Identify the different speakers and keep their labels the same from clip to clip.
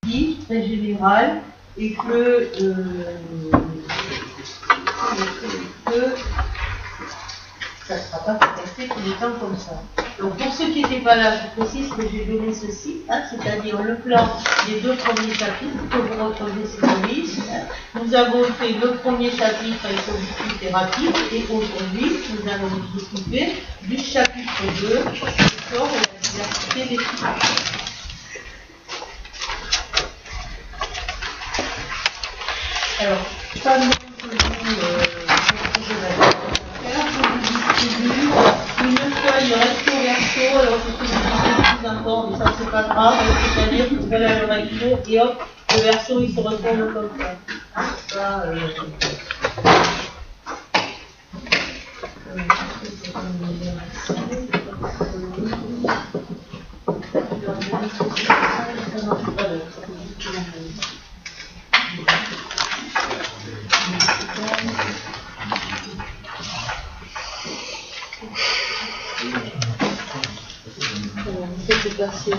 Speaker 1: très général et que ça ne sera pas contesté tout le temps comme ça. Donc pour ceux qui n'étaient pas là, je précise que j'ai donné ceci, hein, c'est-à-dire le plan des deux premiers chapitres que vous retrouvez sur le livre. Nous avons fait le premier chapitre avec l'objectif thérapie et aujourd'hui nous allons nous occuper du chapitre 2, le corps et la diversité des types. Alors, pas de une feuille recto verso, alors je sais que c'est plus important, mais ça c'est pas grave, c'est-à-dire que vous allez à le recto et hop, le verso il se retourne comme ça. Ça, passer de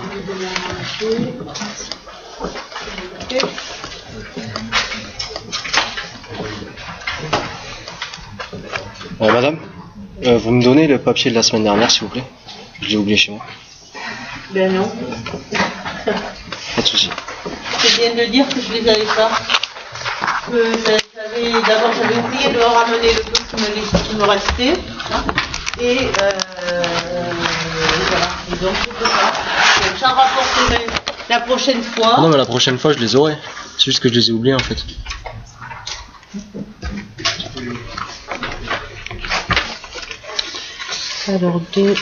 Speaker 1: la
Speaker 2: Madame, vous me donnez le papier de la semaine dernière, s'il vous plaît? Je l'ai oublié chez moi.
Speaker 1: Ben non.
Speaker 2: Pas de souci.
Speaker 1: Je viens de dire que je les avais pas. D'abord, j'avais oublié de leur ramener le peu qui me restait. Et voilà. Et donc, je peux pas. Donc, j'en rapporterai la prochaine fois.
Speaker 2: Non, mais la prochaine fois, je les aurai. C'est juste que je les ai oubliés, en fait.
Speaker 1: Alors, 2.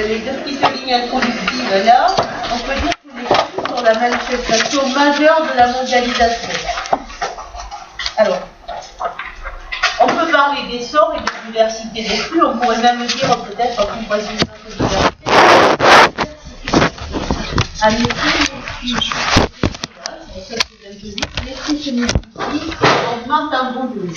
Speaker 1: Les deux petites lignes introductives là, on peut dire que les flux sont la manifestation majeure de la mondialisation. Alors, on peut parler d'essor et de diversité des flux, on pourrait même dire peut-être en comparaison de diversité, à l'esprit se multiplie, augmente en volume.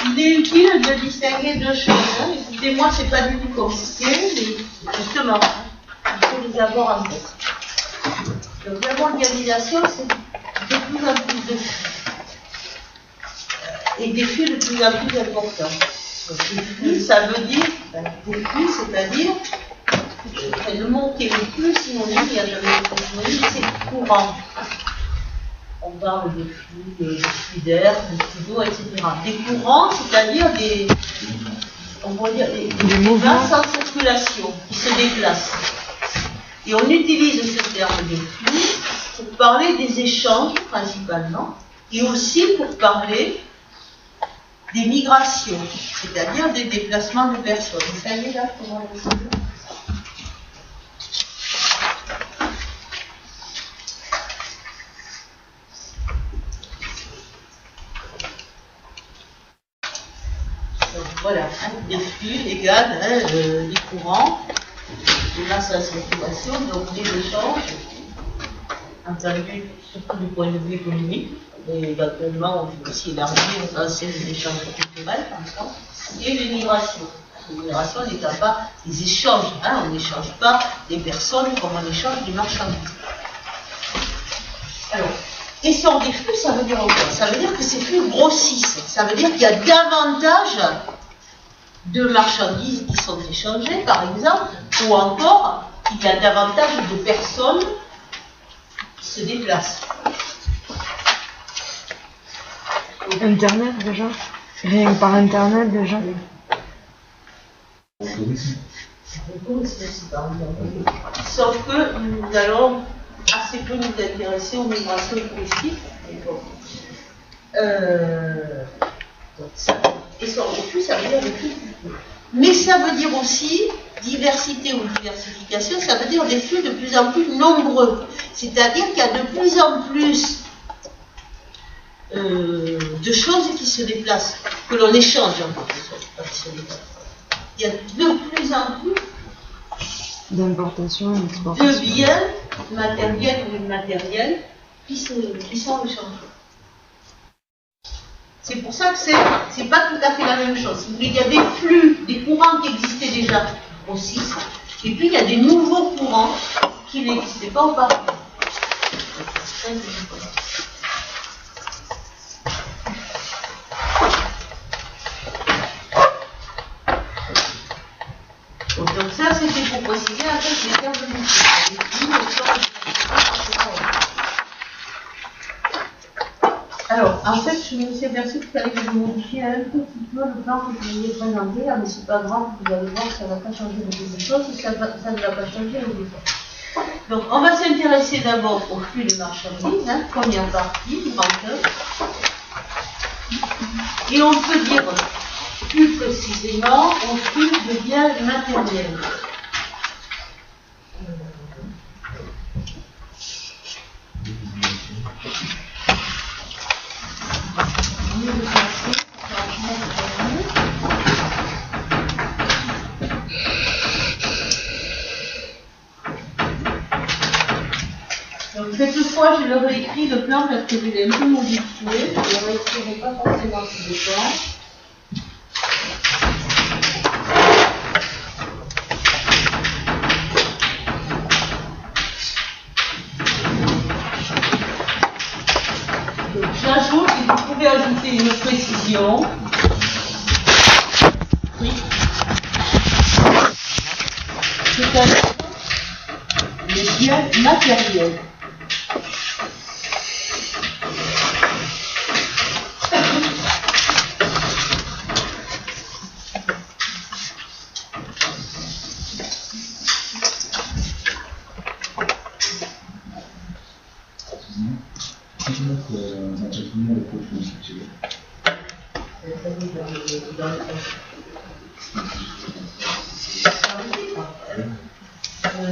Speaker 1: Il est utile de distinguer deux choses. Écoutez-moi, c'est pas du tout compliqué, mais justement, il faut les avoir en tête. Donc la mondialisation, c'est de plus en plus de flux. Et des flux de plus en plus importants. Donc les flux, ça veut dire, des flux, c'est-à-dire, le mot qui est le plus synonyme, il y a jamais de synonyme, c'est courant. On parle de flux d'air, de flux d'eau, etc. Des courants, c'est-à-dire des mouvements en circulation qui se déplacent. Et on utilise ce terme de flux pour parler des échanges principalement, et aussi pour parler des migrations, c'est-à-dire des déplacements de personnes. Vous savez là comment on dit ? Voilà, des flux égale des courants, des masses à circulation, donc des échanges, entendu surtout du point de vue économique, et éventuellement on peut aussi élargir les échanges culturels, par exemple, et les migrations. Les migrations n'étant pas des échanges, on n'échange pas des personnes comme on échange des marchandises. Alors, essor des flux, ça veut dire quoi? Ça veut dire que ces flux grossissent. Ça veut dire qu'il y a davantage de marchandises qui sont échangées, par exemple, ou encore qu'il y a davantage de personnes qui se déplacent.
Speaker 3: Internet déjà. Rien que par Internet déjà.
Speaker 1: Sauf que nous allons assez peu nous intéresser aux migrations touristiques. Donc ça, essor des flux, ça veut dire des flux. Mais ça veut dire aussi diversité ou diversification, ça veut dire des flux de plus en plus nombreux. C'est-à-dire qu'il y a de plus en plus de choses qui se déplacent, que l'on échange en quelque sorte. Il y a de plus en plus
Speaker 3: d'importation et d'exportation
Speaker 1: de biens matériels ou immatériels qui sont échangés. C'est pour ça que c'est pas tout à fait la même chose. Il y a des flux, des courants qui existaient déjà aussi, et puis il y a des nouveaux courants qui n'existaient pas auparavant. Donc ça, c'était pour préciser en fait les termes de métier. Alors, en fait, je me suis aperçue qu'il fallait que je modifie un tout petit peu le plan que je vous ai présenté, là, mais c'est pas grave, vous allez voir, ça ne va pas changer beaucoup de choses, ça ne va pas changer au départ. Donc, on va s'intéresser d'abord au flux de marchandises, première partie du banqueur. Et on peut dire plus précisément au flux de biens matériels. Donc cette fois, je leur ai écrit le plan parce que je l'ai un peu modifié. Je ne le réécrirai pas forcément tout le temps. Donc j'ajoute, et vous pouvez ajouter une précision. Oui. C'est-à-dire les biens matériels.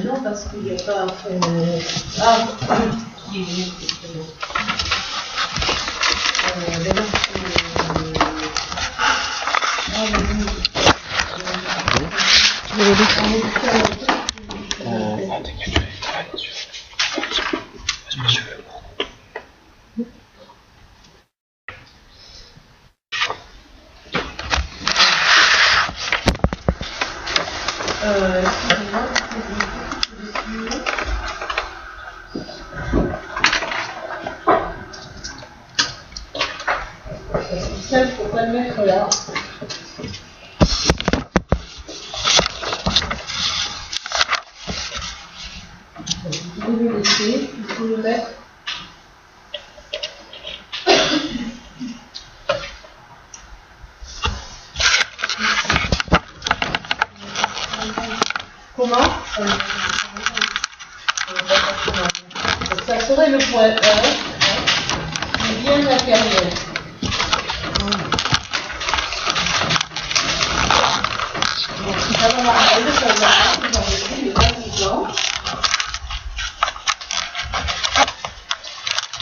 Speaker 1: Non, parce qu'il n'y a pas... qui est venu, justement. Ça, il ne faut pas le mettre là. Vous pouvez le laisser, il faut le mettre. Comment? Donc ça serait le point 1, les biens matériels. Donc ça va marquer le point 1, vous en avez les partisans.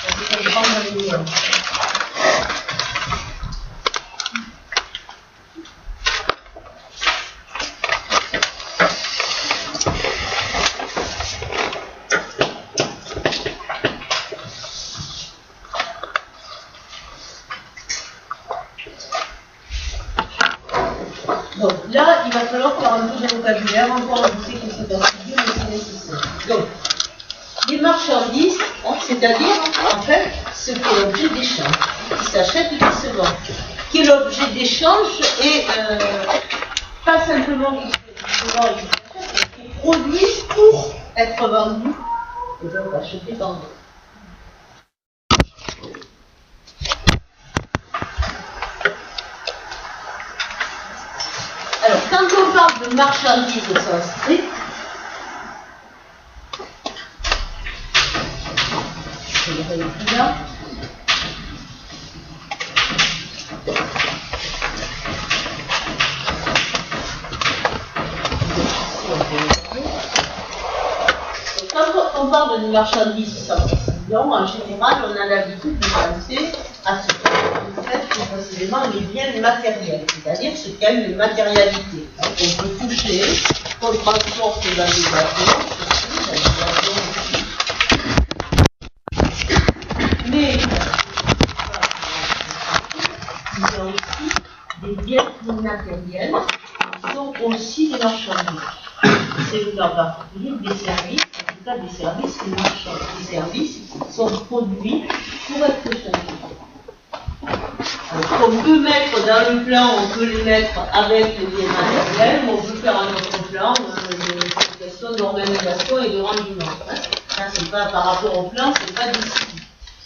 Speaker 1: Donc ça va prendre le million. Donc là, il va falloir faire un peu de vocabulaire, encore je sais que c'est un studio, mais c'est nécessaire. Donc, les marchandises, c'est-à-dire, en fait, ce qui est l'objet d'échange, qui s'achète et qui se vend, qui est l'objet d'échange et pas simplement qui se vend et qui s'achète, mais qui est produit pour être vendu et donc acheté dans d'autres. Alors, quand on parle de marchandises au sens strict, je vais le plus là. Quand on parle de marchandises sans précision, en général, on a l'habitude de penser à ce qu'on fait plus précisément les biens matériels, c'est-à-dire ce qu'est une matérialité. On peut toucher, qu'on transporte dans des avions, mais il y a aussi des biens immatériels qui sont aussi des marchandises. C'est le cas en particulier des services. Des services et marchands. Les services sont produits pour être changés. On peut mettre dans le plan, on peut les mettre avec les biens matériels, mais on peut faire un autre plan de question d'organisation et de rendement. Ça, c'est pas par rapport au plan, c'est pas décidé.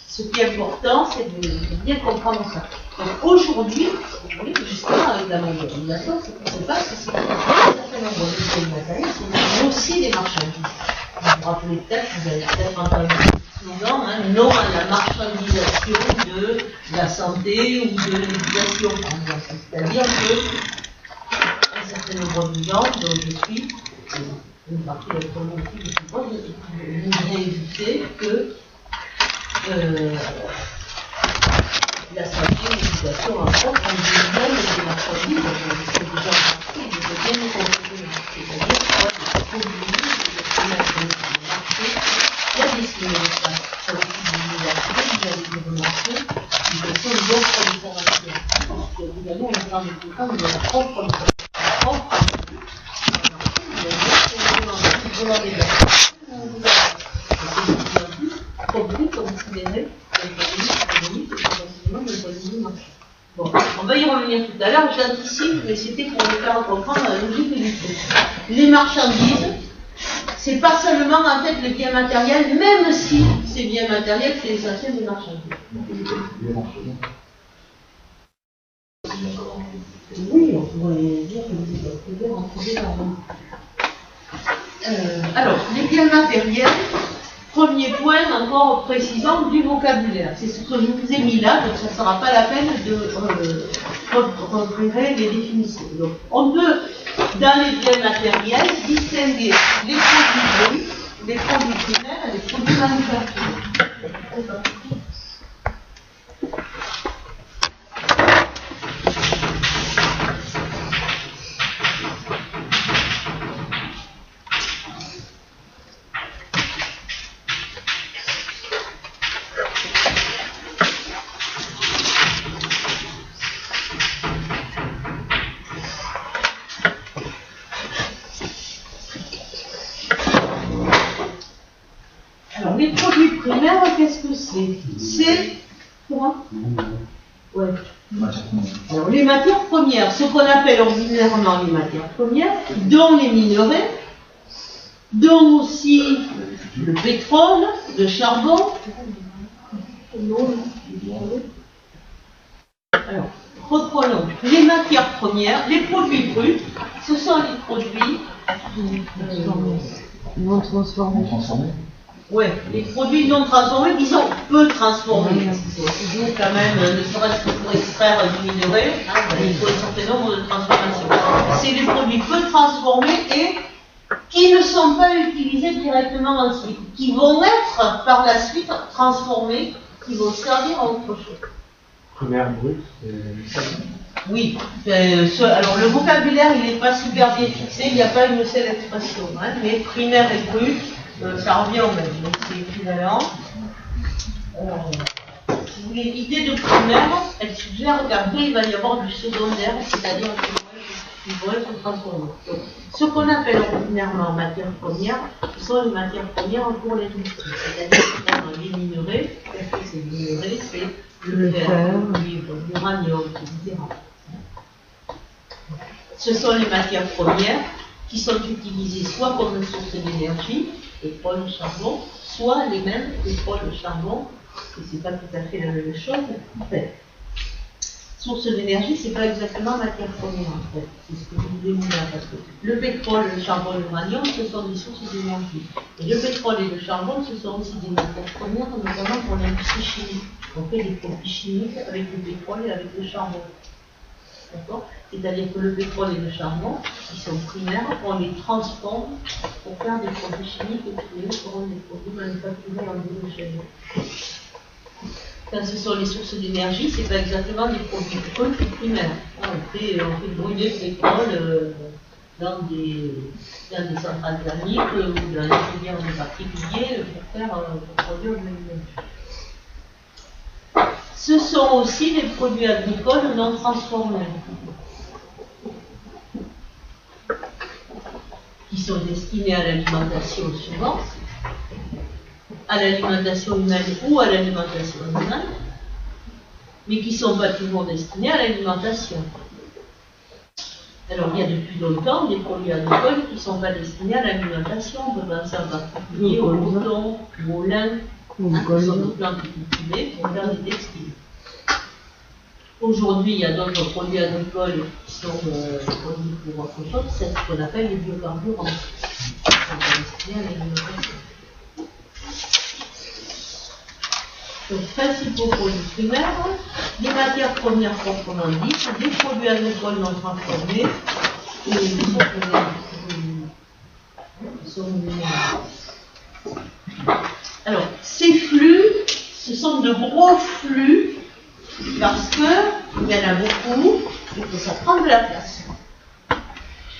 Speaker 1: Ce qui est important, c'est de bien comprendre ça. Donc aujourd'hui, justement avec la mondialisation, ce qui se passe, c'est qu'un certain nombre de biens matériels sont aussi des marchandises. Vous vous rappelez peut-être, vous avez peut-être entendu ce slogan, non à la marchandisation de la santé ou de l'éducation, par exemple. C'est-à-dire qu'un certain nombre de gens, dont je suis, une partie de la communauté de ce point, je voudrais éviter que la santé et l'éducation en France, on devienne des marchandises, c'est déjà parti, ils deviennent des marchandises. C'est-à-dire des produits. Il y a des simulations sur le site de l'université, vous allez les remarquer, qui sont d'autres informations. Parce que vous avez un grand écoutant de la propre Bon, on va y revenir tout à l'heure, j'anticipe, mais c'était pour vous faire comprendre la logique du truc. Les marchandises, c'est pas seulement en fait le bien matériel, même si c'est bien matériel, c'est l'essentiel des marchandises. Oui, on pourrait dire que vous pouvez en trouver dans alors, les biens matériels, premier point, encore précisant du vocabulaire. C'est ce que je vous ai mis là, donc ça ne sera pas la peine de repérer les définitions. Donc, on peut, dans les biens matériels, distinguer les produits bruts, les produits primaires et les produits manufacturés. Qu'est-ce que c'est? C'est quoi? Ouais. Alors, les matières premières, ce qu'on appelle ordinairement les matières premières, dont les minerais, dont aussi le pétrole, le charbon. Alors, reprenons. Les matières premières, les produits bruts, ce sont les produits
Speaker 3: non transformés.
Speaker 1: Oui, les produits non transformés qui sont peu transformés. C'est toujours quand même, ne serait-ce que pour extraire du minerai, il faut un certain nombre de transformations. C'est les produits peu transformés et qui ne sont pas utilisés directement ensuite, qui vont être par la suite transformés, qui vont servir à autre chose.
Speaker 4: Primaire brut,
Speaker 1: oui, alors le vocabulaire il n'est pas super bien fixé, il n'y a pas une seule expression, mais primaire et brut. Ça revient au même, donc c'est équivalent. Si vous voulez, l'idée de primaire, elle suggère qu'après il va y avoir du secondaire, c'est-à-dire qui vont être transformés. Donc, ce qu'on appelle ordinairement matières premières, ce sont les matières premières pour l'industrie, c'est-à-dire les minerais, c'est le minerai, c'est le fer, le cuivre, l'uranium, etc. Ce sont les matières premières qui sont utilisées soit comme une source d'énergie, pétrole, charbon, soit les mêmes pétrole, charbon, et c'est pas tout à fait la même chose. En fait, source d'énergie, c'est pas exactement matière première en fait. C'est ce que je vous dis là, parce que le pétrole, le charbon, l'uranium, ce sont des sources d'énergie. Et le pétrole et le charbon, ce sont aussi des matières premières, notamment pour l'industrie chimique. On fait des produits chimiques avec le pétrole et avec le charbon. D'accord ? C'est-à-dire que le pétrole et le charbon, qui sont primaires, on les transforme pour faire des produits chimiques et qui seront des produits manufacturés en biogène. Quand ce sont les sources d'énergie, c'est pas exactement des produits bruts primaires. On fait brûler le pétrole dans des centrales thermiques ou dans les filières en particulier pour produire de l'énergie. Ce sont aussi des produits agricoles non transformés, qui sont destinés à l'alimentation suivante, à l'alimentation humaine ou à l'alimentation animale, mais qui ne sont pas toujours destinés à l'alimentation. Alors il y a depuis longtemps des produits agricoles qui ne sont pas destinés à l'alimentation, on peut penser en particulier au coton ou au lin, qui sont des plantes cultivées pour faire des textiles. Aujourd'hui, il y a d'autres produits agricoles qui sont produits pour autre chose, c'est ce qu'on appelle les biocarburants. Qui sont destinés à l'alimentation. Donc, principaux produits primaires, les matières premières proprement dites, des produits agricoles non transformés et les sources minérales. Alors, ces flux, ce sont de gros flux parce qu'il y en a beaucoup et que ça prend de la place.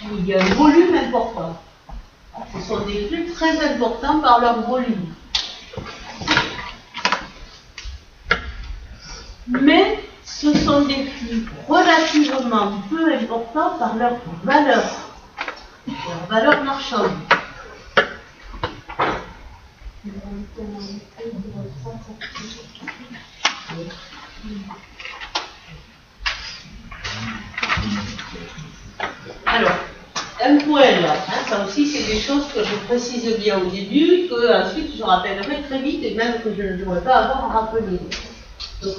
Speaker 1: Il y a un volume important. Ce sont des flux très importants par leur volume. Mais ce sont des flux relativement peu importants par leur valeur marchande. Alors, un poêle, ça aussi c'est des choses que je précise bien au début, que ensuite je rappellerai très vite et même que je ne devrais pas avoir à rappeler. Donc,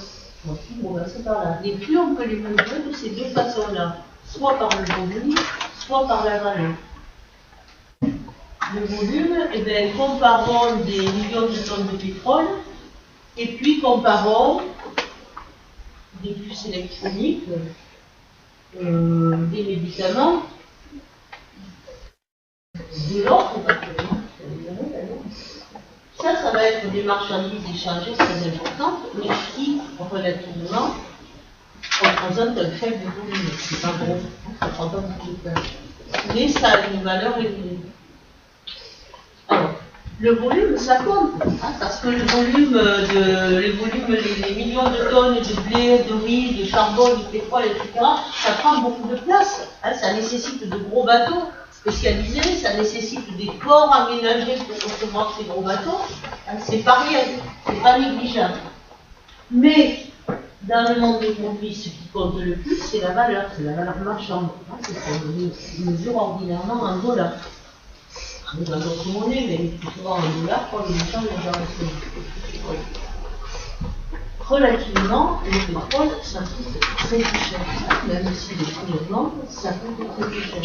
Speaker 1: c'est par là. Les flux, on peut les mesurer de ces deux façons-là, soit par le volume, soit par la valeur. Le volume, eh bien, comparons des millions de tonnes de pétrole, et puis comparons des puces électroniques, des médicaments, de l'or, ça va être des marchandises échangées très importantes, mais qui, relativement, représentent un faible volume. C'est pas gros, ça prend pas beaucoup de place. Mais ça a une valeur élevée. Alors, le volume, ça compte, parce que les millions de tonnes de blé, de riz, de charbon, de pétrole, etc., ça prend beaucoup de place. Ça nécessite de gros bateaux spécialisés, ça nécessite des ports aménagés pour recevoir ces gros bateaux. C'est pas rien, c'est pas négligeable. Mais, dans le monde des produits, ce qui compte le plus, c'est la valeur marchande. C'est ce qu'on mesure ordinairement en dollars. Dans d'autres monnaies, mais plus souvent en dollars, pour les échanges internationaux. Relativement, le pétrole, ça coûte très cher. Même si le prix augmente, ça coûte très cher.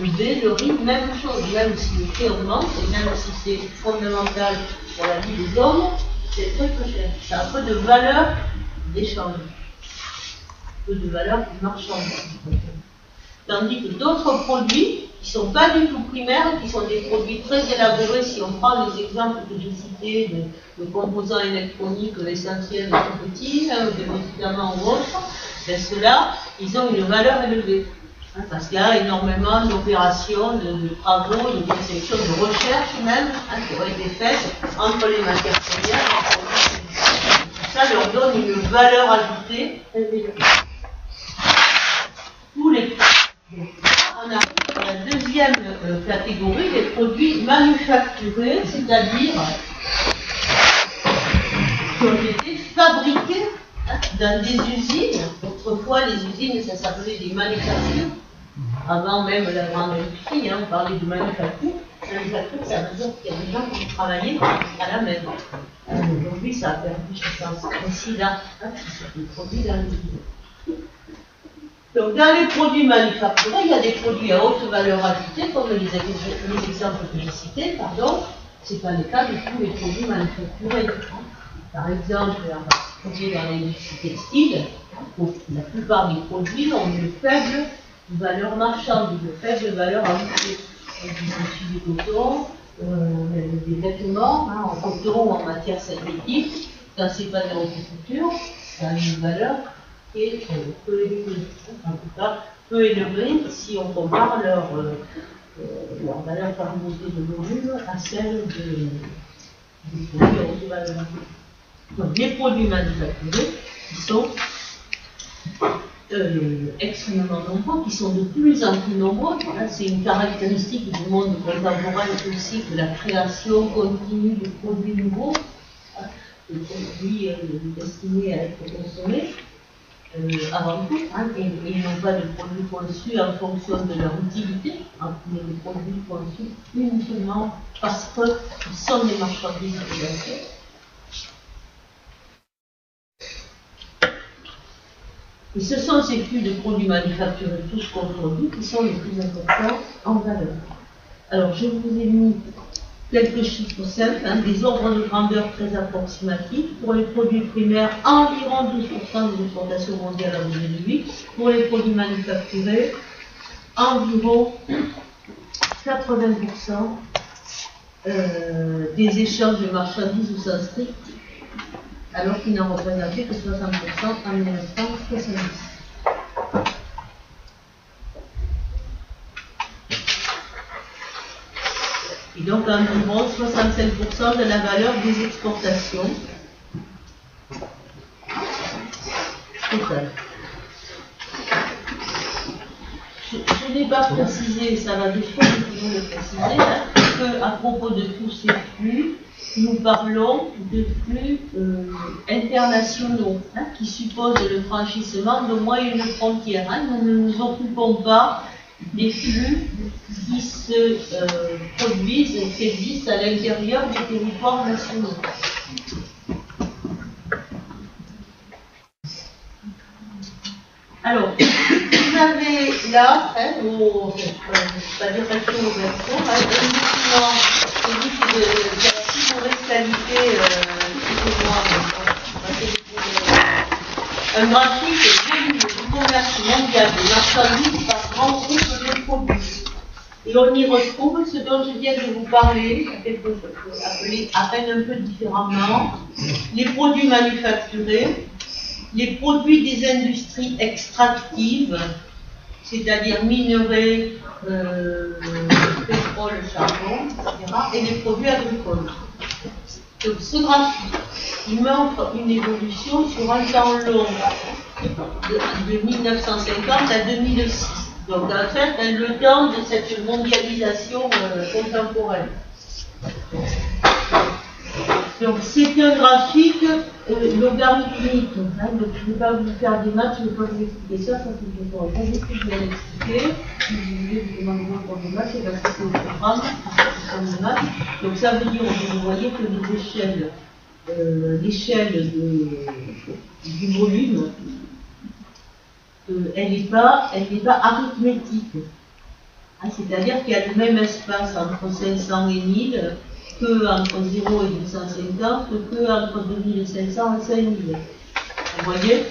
Speaker 1: Le blé, le riz, même chose. Même si le prix augmente, et même si c'est fondamental pour la vie des hommes, c'est très cher. Ça a un peu de valeur d'échange. Un peu de valeur marchande. Tandis que d'autres produits, qui ne sont pas du tout primaires, qui sont des produits très élaborés, si on prend les exemples que j'ai cités de composants électroniques essentiels tout petits, de médicaments ou autres, ben ceux-là, ils ont une valeur élevée. Parce qu'il y a énormément d'opérations, de travaux, de conception, de recherche même, qui ont été faites entre les matières premières. Ça leur donne une valeur ajoutée élevée. Tous les on arrive à la deuxième catégorie, les produits manufacturés, c'est-à-dire qui ont été fabriqués dans des usines. Autrefois, les usines, ça s'appelait des manufactures. Avant même la grande industrie, on parlait de manufacture. Manufacture, ça veut dire qu'il y a des gens qui travaillaient à la main. Aujourd'hui, ça a perdu ce sens précis-là, qui sont produits dans les usines. Donc, dans les produits manufacturés, il y a des produits à haute valeur ajoutée, comme les exemples que j'ai cités, pardon. Ce n'est pas le cas de tous les produits manufacturés. Par exemple, en particulier dans l'industrie textile, la plupart des produits ont une faible valeur marchande, une faible valeur ajoutée. Du coton, des vêtements en coton ou en matière synthétique, quand ce n'est pas de la haute couture, ça a une valeur qui est peu élevée. En tout cas, peu élevée si on compare leur valeur par unité de volume à celle des produits à haute valeur ajoutée. Donc, les produits manufacturés qui sont extrêmement nombreux, qui sont de plus en plus nombreux. C'est une caractéristique du monde contemporain aussi, de la création continue de produits nouveaux, de produits destinés à être consommés avant tout, et non pas de produits conçus en fonction de leur utilité, mais des produits conçus uniquement parce qu'ils sont des marchandises potentielles. Et ce sont ces flux de produits manufacturés, tous confondus, qui sont les plus importants en valeur. Alors, je vous ai mis quelques chiffres simples, des ordres de grandeur très approximatifs. Pour les produits primaires, environ 12% de l'exportation mondiale en 2008. Pour les produits manufacturés, environ 80% des échanges de marchandises au sens strict, alors qu'il n'en représentait que 60% en 1970. Et donc environ 65% de la valeur des exportations totales. Je n'ai pas précisé, ça va de soi, je toujours le préciser, qu'à propos de tous ces flux, nous parlons de flux internationaux qui supposent le franchissement d'au moins une frontière. Nous ne nous occupons pas des flux qui se produisent et qui existent à l'intérieur des territoires nationaux. Alors, vous avez là, pas dire un document, un graphique du commerce mondial des marchandises par grand groupe de produits. Et on y retrouve ce dont je viens de vous parler, appelé à peine un peu différemment, les produits manufacturés, les produits des industries extractives, c'est-à-dire minerais, pétrole, charbon, etc., et les produits agricoles. Donc ce graphique, il montre une évolution sur un temps long, de 1950 à 2006. Donc en fait, le temps de cette mondialisation contemporaine. Donc c'est un graphique logarithmique. Donc je ne vais pas vous faire des maths, je ne vais pas vous expliquer ça, parce que je ne pourrais pas beaucoup bien l'expliquer. Si vous voulez vous demander encore des maths, c'est parce que c'est au programme, c'est comme des maths. Donc ça veut dire que vous voyez que l'échelle du volume, elle n'est pas arithmétique. C'est-à-dire qu'il y a le même espace entre 500 et 1000 que entre 0 et 250, que entre 2500 et 5000. Vous voyez,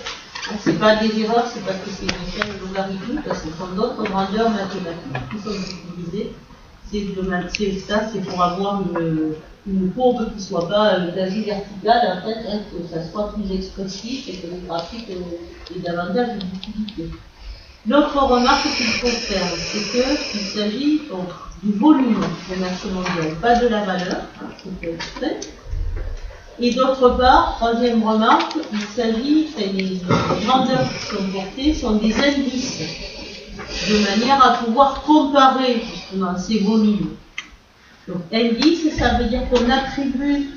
Speaker 1: ce n'est pas des erreurs, c'est parce que c'est une échelle logarithmique, ce sont d'autres grandeurs mathématiques qui sont utilisées. C'est pour avoir une courbe qui ne soit pas quasi verticale, en fait, que ça soit plus expressif et que le graphique ait davantage d'utilité. L'autre remarque qu'il faut faire, c'est qu'il s'agit du volume du commerce mondial, pas de la valeur, c'est fait exprès. Et d'autre part, troisième remarque, il s'agit, les grandeurs qui sont portées sont des indices, de manière à pouvoir comparer justement ces volumes. Donc indice, ça veut dire qu'on attribue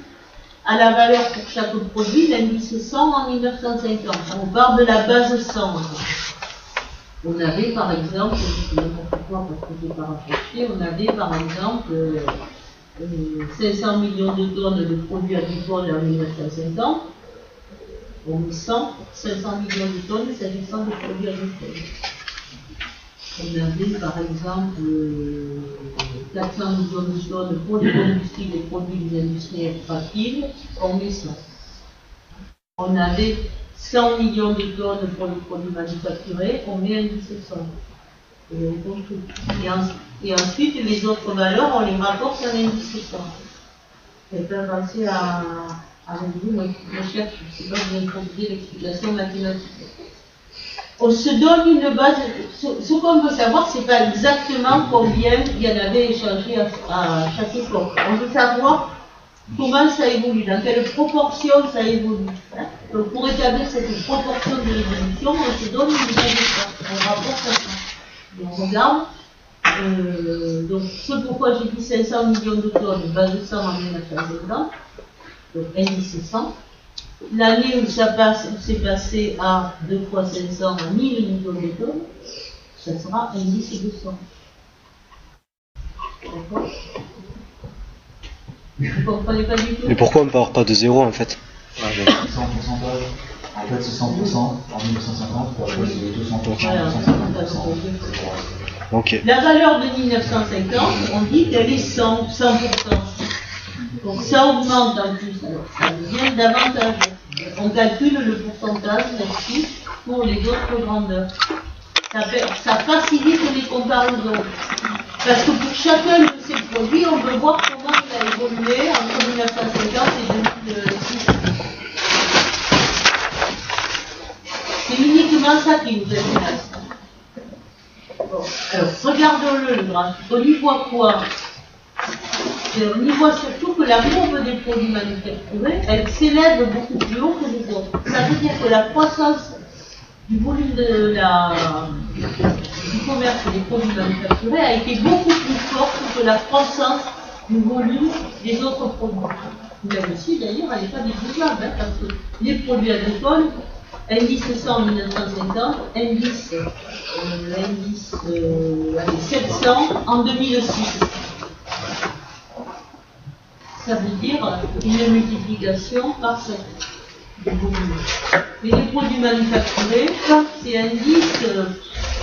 Speaker 1: à la valeur pour chaque produit, l'indice 100 en 1950. On part de la base 100. On avait par exemple, n'importe quoi parce que je n'ai pas rapproché, on avait par exemple 500 millions de tonnes de produits agricoles en 1950. On met 500 millions de tonnes s'agissant de produits agricoles. On avait par exemple 400 millions de tonnes pour les combustibles et produits des industries extractives, on met 100. On avait 100 millions de tonnes pour les produits manufacturés, on met indice 100. Et ensuite, les autres valeurs, on les rapporte à l'indice 100. Elles peuvent passer à vous, moi je cherche, je ne sais pas si vous avez compris l'explication mathématique. On se donne une base, ce qu'on veut savoir, c'est pas exactement combien il y en avait échangé à chaque époque. On veut savoir comment ça évolue, dans quelle proportion ça évolue. Donc pour établir cette proportion de l'évolution, on se donne une base de ça, on rapporte à ça. Donc on regarde, donc ce pourquoi j'ai dit 500 millions de tonnes, base de 100 en 1950, donc indice 100. L'année où ça passe, où c'est passé à 2 fois 500 à 1000 millions de tonnes, ça sera indice 200. D'accord? Vous ne comprenez pas du tout?
Speaker 2: Mais pourquoi on ne part pas de zéro en fait?
Speaker 4: C'est 100%. En fait, c'est 100% en 1950, puis après c'est 200% en 1950%.
Speaker 2: Ok.
Speaker 1: La valeur de 1950, on dit qu'elle est 100%. Donc ça augmente en plus, alors ça devient davantage. On calcule le pourcentage là-dessus pour les autres grandeurs. Ça facilite les comparaisons. Parce que pour chacun de ces produits, on veut voir comment il a évolué entre 1950 et 2006. C'est uniquement ça qui nous intéresse. Bon, alors, regardons-le, le graphique. On y voit quoi? On y voit surtout que la courbe des produits manufacturés, elle s'élève beaucoup plus haut que les autres. Ça veut dire que la croissance du volume du commerce des produits manufacturés a été beaucoup plus forte que la croissance du volume des autres produits. Mais aussi, d'ailleurs, elle n'est pas négligeable, parce que les produits agricoles, indice 100 en 1950, indice 700 en 2006. Ça veut dire une multiplication par 7. Mais les produits manufacturés, c'est indice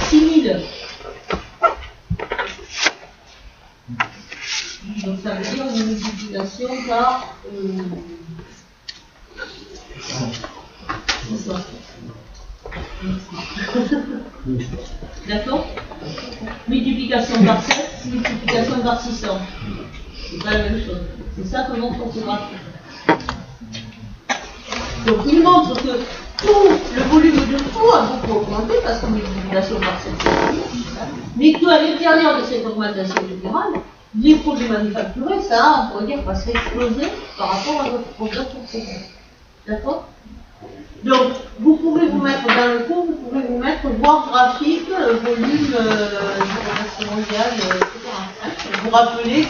Speaker 1: 6000. Donc ça veut dire une multiplication par 600. D'accord? Multiplication par 7, multiplication par 600. C'est pas la même chose. C'est ça que montre ce graphique. Donc il montre que tout le volume de tout a beaucoup augmenté parce que multiplication par 7, mais qu'à l'intérieur de cette augmentation générale, les produits manufacturés, ça a, on pourrait dire, pas explosé par rapport à d'autres produits. D'accord? Donc, vous pouvez vous mettre dans le cours, vous pouvez vous mettre voir graphique, volume du commerce mondial, etc. Vous rappelez que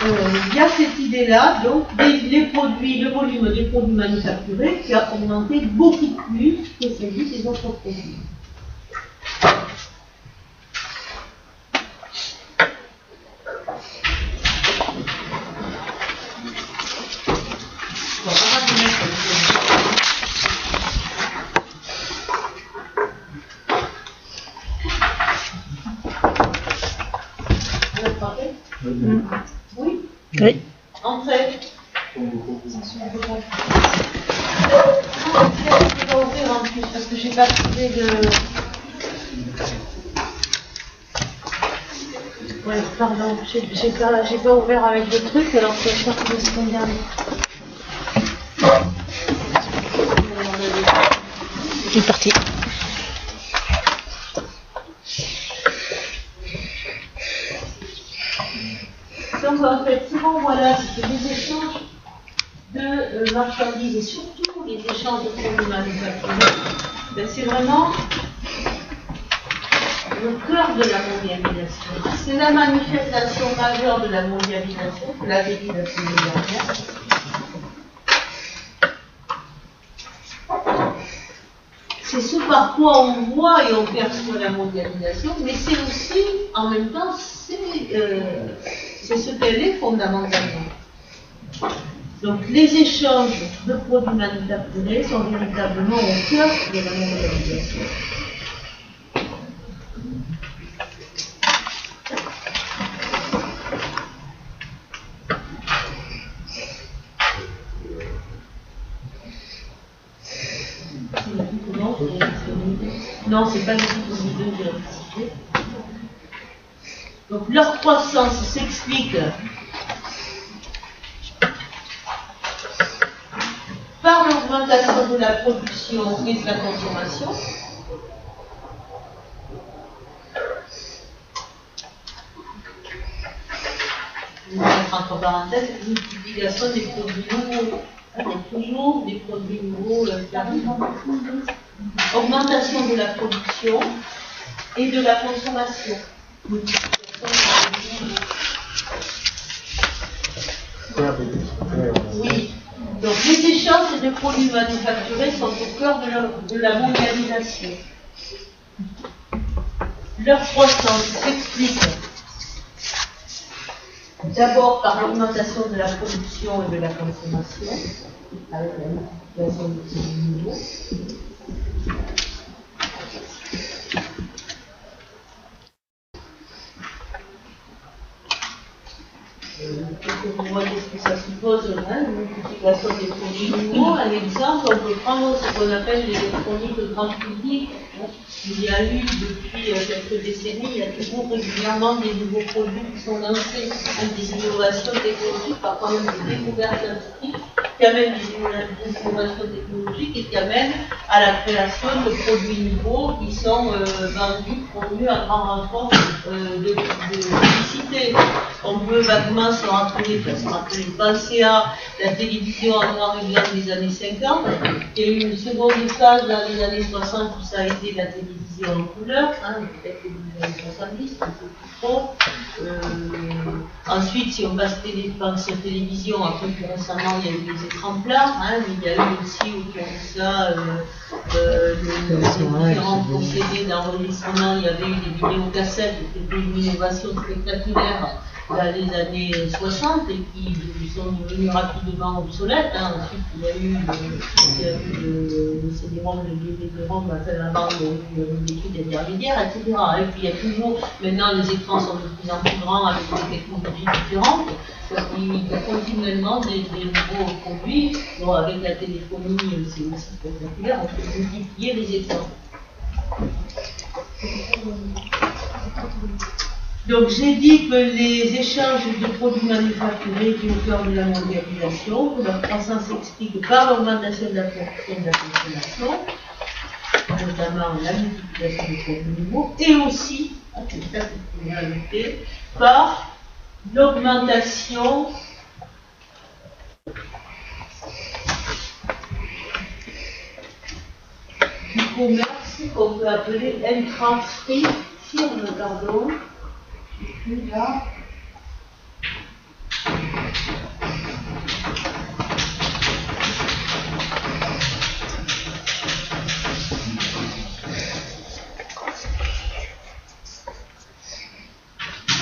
Speaker 1: il y a cette idée-là, donc les produits, le volume des produits manufacturés qui a augmenté beaucoup plus que celui des autres produits. Oui.
Speaker 3: Oui.
Speaker 1: Entrez. Je ne vais pas ouvrir en plus parce que j'ai pas trouvé de. Ouais, pardon, j'ai pas ouvert avec le truc alors que je cherche la semaine dernière.
Speaker 3: Il est parti.
Speaker 1: Donc en fait, souvent voilà, c'est des échanges de marchandises et surtout les échanges de produits manufacturés. Ben, c'est vraiment le cœur de la mondialisation. C'est la manifestation majeure de la mondialisation, vous l'avez dit la semaine dernière. C'est ce par quoi on voit et on perçoit la mondialisation, mais c'est aussi, en même temps, c'est ce qu'elle est fondamentalement. Donc les échanges de produits manufacturés sont véritablement au cœur de la mondialisation. Non, c'est pas le type de que j'ai anticipé. Donc leur croissance s'explique par l'augmentation de la production et de la consommation. Je vais mettre entre parenthèses multiplication des produits nouveaux. Donc toujours des produits nouveaux augmentation de la production et de la consommation. Oui. Donc les échanges de produits manufacturés sont au cœur de la mondialisation. Leur croissance s'explique d'abord par l'augmentation de la production et de la consommation, avec la multiplication de ces niveaux. Vous voyez ce que ça suppose, une multiplication des produits nouveaux. À l'exemple, on peut prendre ce qu'on appelle l'électronique de grand public. Il y a eu depuis quelques décennies, il y a toujours régulièrement des nouveaux produits qui sont lancés, des innovations technologiques, parfois même des découvertes scientifiques, qui amènent des innovations technologiques et qui amènent à la création de produits nouveaux qui sont vendus, promus à grand renfort de publicité. On peut vaguement se rappeler, penser à la télévision en noir et blanc des années 50, il y a eu une seconde phase dans les années 60 où ça a été la télévision en couleur, peut-être les années 70, un peu plus trop. Ensuite, si on passe sur télévision, après plus récemment, il y a eu les écrans plats, il y a eu aussi autour de ça différents procédés d'enregistrement. Il y avait eu des vidéocassettes qui étaient une innovation spectaculaire dans les années 60 et qui sont devenus rapidement obsolètes. Ensuite, il y a eu le CD-ROM, le DVD-ROM, la bande, l'étude intermédiaire, etc. Et puis il y a toujours, maintenant les écrans sont de plus en plus grands avec des technologies différentes. Il y a continuellement des nouveaux produits. Bon, avec la téléphonie, c'est aussi spectaculaire, on peut multiplier les écrans. Donc j'ai dit que les échanges de produits manufacturés étaient au cœur de la mondialisation, que leur croissance s'explique par l'augmentation de la production et de la consommation, notamment la multiplication des produits nouveaux, et aussi, c'est ça que je voulais ajouter, par l'augmentation du commerce qu'on peut appeler intra-firme, pardon. Et puis là,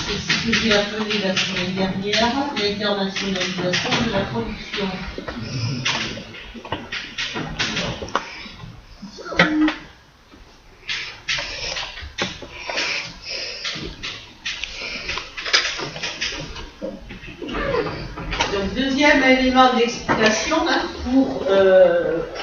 Speaker 1: c'est ce que j'ai appelé la semaine dernière l'internationalisation de la production. Deuxième élément d'explication pour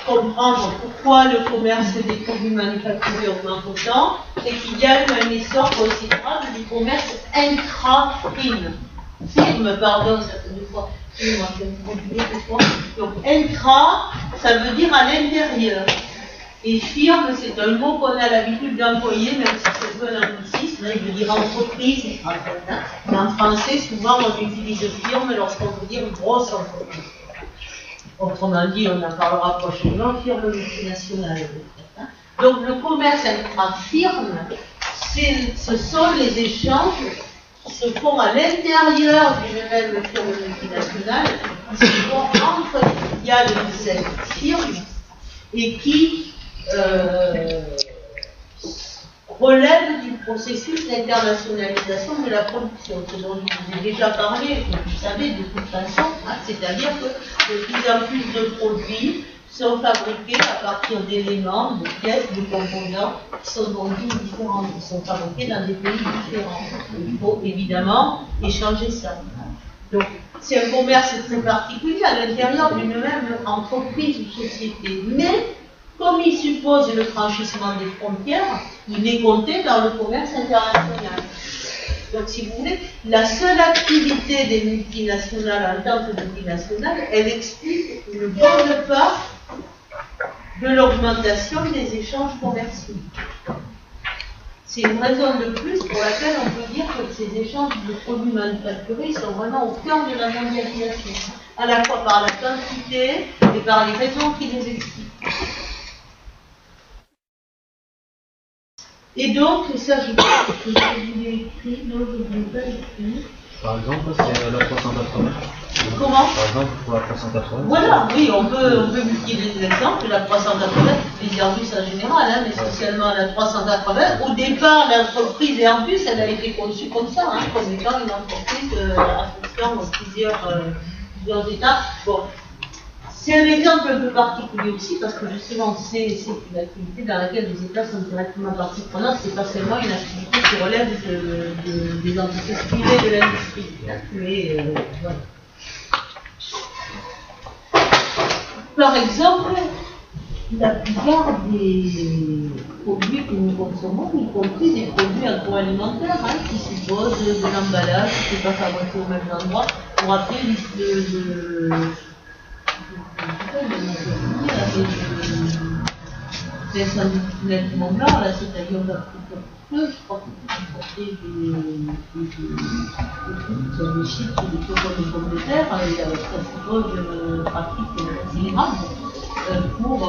Speaker 1: comprendre pourquoi le commerce des produits manufacturés augmente autant, c'est qu'il y a eu un essor considérable du commerce intra-firme. Pardon, ça fait deux fois. Donc intra, ça veut dire à l'intérieur. Et firme, c'est un mot qu'on a l'habitude d'employer, même si c'est peu un anglicisme, il veut dire entreprise. Mais en français, souvent, on utilise firme lorsqu'on veut dire grosse entreprise. Autrement dit, on en parlera prochainement, firme multinationale. Donc, le commerce intra-firme, ce sont les échanges qui se font à l'intérieur d'une même firme multinationale, qui se font entre les filiales de cette firme et qui relèvent du processus d'internationalisation de la production, ce dont je vous ai déjà parlé, comme vous savez de toute façon, hein, c'est-à-dire que de plus en plus de produits sont fabriqués à partir d'éléments, de pièces, de composants qui sont vendus différents, qui sont fabriqués dans des pays différents. Il faut évidemment échanger ça. Donc, c'est un commerce très particulier à l'intérieur d'une même entreprise ou société. Mais, comme il suppose le franchissement des frontières, il est compté dans le commerce international. Donc, si vous voulez, la seule activité des multinationales en tant que multinationales, elle explique une bonne part de l'augmentation des échanges commerciaux. C'est une raison de plus pour laquelle on peut dire que ces échanges de produits manufacturés sont vraiment au cœur de la mondialisation, à la fois par la quantité et par les raisons qui les expliquent. Et donc, ça, je pense que je vous l'ai écrit, non, je ne l'ai pas écrit.
Speaker 4: Par exemple, c'est la 380.
Speaker 1: Comment?
Speaker 4: Par exemple, pour la 380.
Speaker 1: Voilà, oui, on peut multiplier des exemples. La 380, les Airbus en général, hein, mais spécialement la 380. Au départ, l'entreprise Airbus, elle a été conçue comme ça, hein, comme étant une entreprise affectant plusieurs États. Bon. C'est un exemple un peu particulier aussi parce que justement c'est une activité dans laquelle les États sont directement partie prenante, c'est pas seulement une activité qui relève des entreprises privées de l'industrie. Mais voilà. Par exemple, la plupart des produits que nous consommons, y compris des produits agroalimentaires, hein, qui supposent de l'emballage, qui ne sont pas fabriqué au même endroit, pour rappeler c'est nettement blanc, là, c'est-à-dire on a je crois que c'est des chips, des choses comme les pommes de terre, ça suppose une pratique considérable pour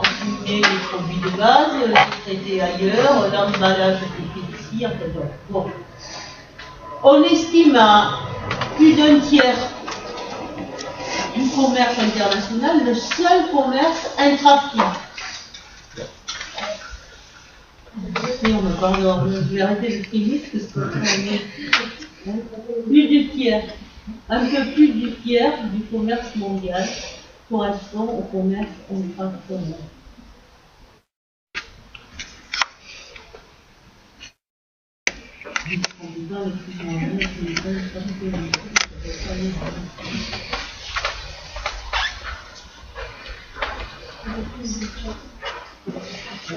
Speaker 1: assimiler les produits de base, les traiter ailleurs, l'emballage est ici, en fait. Bon. On estime à plus d'un tiers du commerce international, le seul commerce intra-firme. On me parle, je vais arrêter de crier parce que plus du tiers, un peu plus du tiers du commerce mondial correspond au commerce intra-firme. Un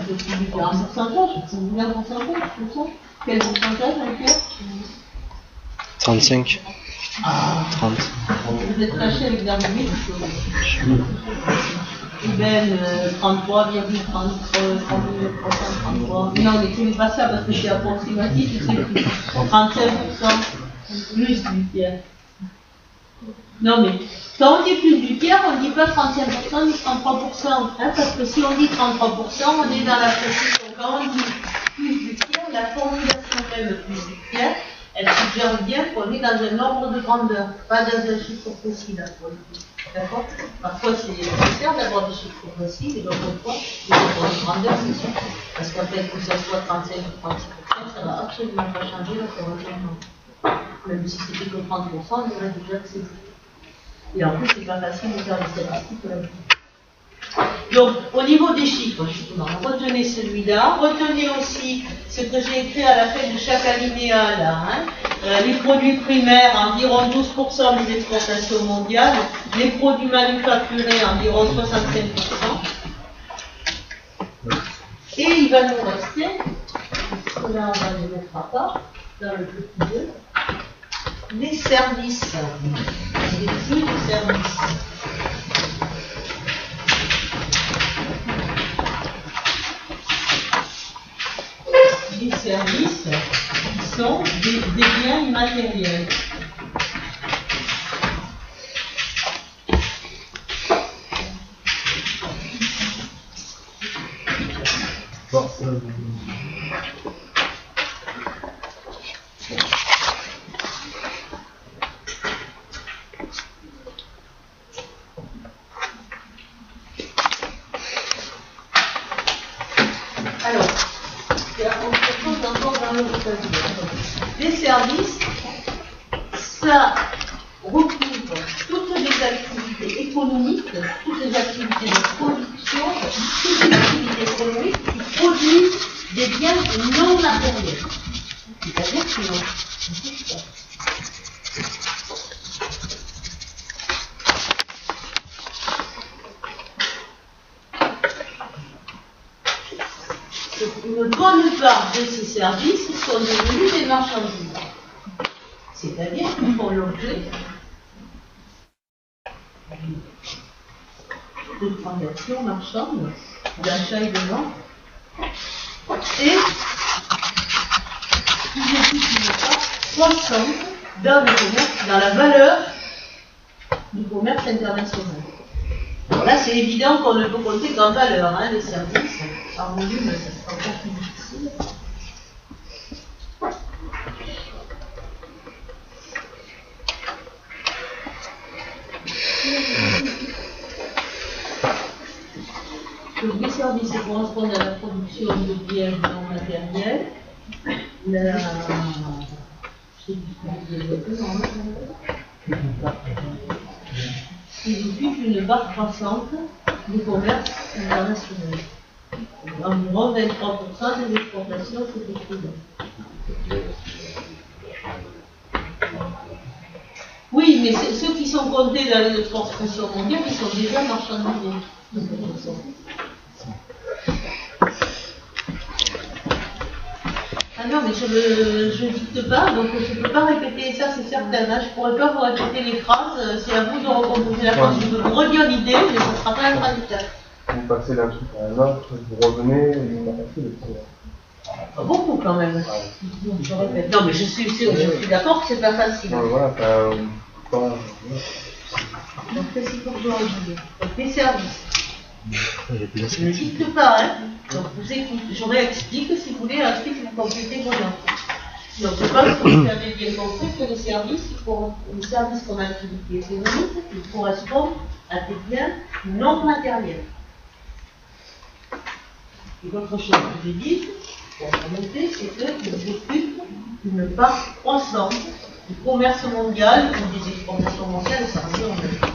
Speaker 1: pourcentage, c'est un pourcentage, quel pourcentage encore?
Speaker 2: 35.
Speaker 1: Ah.
Speaker 2: 30.
Speaker 1: Vous êtes fâché avec l'Arménie, Ben 33,33. Non, n'écrivez pas ça parce que c'est approximatif, je sais plus. 35%, plus du tiers. Non mais, quand on dit plus du tiers, on ne dit pas 35%, ni 33%. Hein, parce que si on dit 33%, on est dans la précision. Quand on dit plus du tiers, la formulation même plus du tiers, elle suggère bien qu'on est dans un ordre de grandeur, pas dans un chiffre précis là pour le coup. D'accord? Parfois c'est nécessaire d'avoir des chiffres précis, et d'autres fois, des ordres de grandeur, c'est sûr. Parce qu'en fait, que ça soit 35 ou 36%, ça ne va absolument pas changer la corrélation. Même si c'était que 30%, on dirait déjà que c'est beaucoup. Et en plus, c'est pas facile de faire des statistiques là-dessus. Donc, au niveau des chiffres, justement, retenez celui-là. Retenez aussi ce que j'ai écrit à la fin de chaque alinéa, là. Hein. Les produits primaires, environ 12% des exportations mondiales. Les produits manufacturés, environ 65%. Et il va nous rester, cela on ne le mettra pas, dans le petit 2, les services. Les flux de services. Les services qui sont des biens immatériels.
Speaker 4: Bon,
Speaker 1: autre chose encore dans le vocabulaire. Les services, ça recouvre toutes les activités économiques, toutes les activités de production, toutes les activités économiques qui produisent des biens non matériels. C'est-à-dire que une bonne part de ces services sont devenus des marchandises. C'est-à-dire qu'ils font l'objet de transactions marchandes, d'achat et de vente, et ils occupent une part croissante dans le commerce, dans la valeur du commerce international. Alors là, c'est évident qu'on ne peut compter qu'en valeur, hein, les services. En volume, ça sera encore plus difficile. Donc, les services correspondent à la production de biens non matériels. Ils occupent une part croissante du commerce international. Environ 23% des exportations se détruisent. Oui, mais ceux qui sont comptés dans les exportations mondiales, ils sont déjà marchandisés. Ah non, mais je dicte pas, donc je ne peux pas répéter ça, c'est certain. Hein. Je ne pourrais pas vous répéter les phrases, c'est à vous de recomposer la phrase. Je peux vous redire l'idée, mais ce ne sera pas un traducteur.
Speaker 5: Vous passez d'un truc à un autre, vous revenez, et vous passez le truc.
Speaker 1: Pas beaucoup quand même. Je répète. Non, mais je suis d'accord que c'est pas facile.
Speaker 5: Voilà,
Speaker 1: Donc c'est pour vous dire. Donc les services. Je ne dicte pas, hein. Donc vous écoutez, je réexplique si vous voulez, ensuite vous complétez vos notes. Donc je pense que vous avez bien compris que les services comme activité économique, ils correspondent à des biens non matériels. Et l'autre chose que j'ai dit, pour remonter, c'est qu'ils occupent une part croissante du commerce mondial ou des exportations mondiales et ça revient en même temps.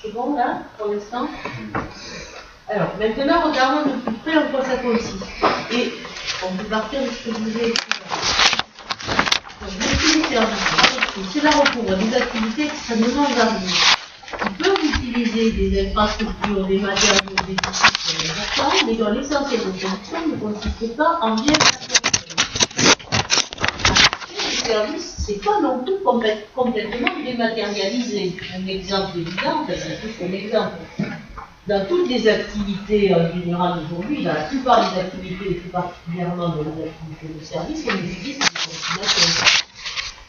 Speaker 1: C'est bon là, pour l'instant? Alors, maintenant, regardons de plus près en quoi ça consiste. Et on peut partir de ce que je vous ai écrit. Donc, les services, cela recouvre des activités extrêmement variées. Ils peuvent utiliser des infrastructures, des matériaux, des outils importants, mais dont l'essentiel de production ne consiste pas en biens matériels. Les services, c'est pas non plus complètement dématérialisé. Un exemple évident, c'est plus qu'un exemple. Dans toutes les activités en général aujourd'hui, dans la plupart des activités, et plus particulièrement dans les activités de service, on utilise des ordinateurs.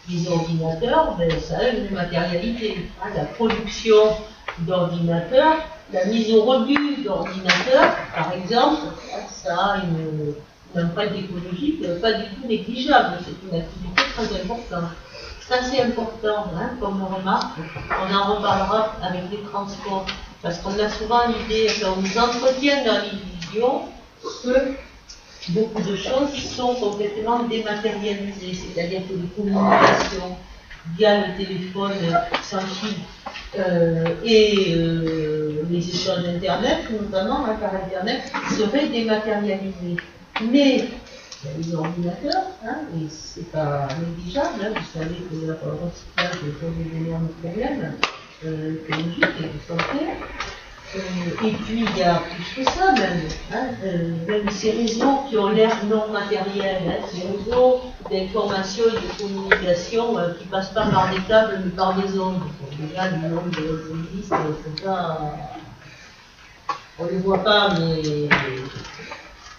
Speaker 1: Les ordinateurs, ben, ça a une matérialité. Hein, la production d'ordinateurs, la mise au rebut d'ordinateurs, par exemple, ça a une empreinte écologique pas du tout négligeable. C'est une activité très importante. Ça, c'est important, hein, comme on remarque. On en reparlera avec les transports. Parce qu'on a souvent l'idée, on nous entretient dans l'illusion que beaucoup de choses sont complètement dématérialisées, c'est-à-dire que les communications via le téléphone sans fil et les échanges Internet, notamment hein, par Internet, seraient dématérialisés. Mais il y a les ordinateurs, hein, et c'est pas négligeable, hein, vous savez que le recyclage pose des énormes problèmes écologiques et de santé. Et puis il y a plus que ça même, hein, même ces réseaux qui ont l'air non matériels, hein, ces réseaux d'information et de communication qui passent pas par des câbles mais par des ondes. Déjà le nombre de existent, c'est pas, on les voit pas mais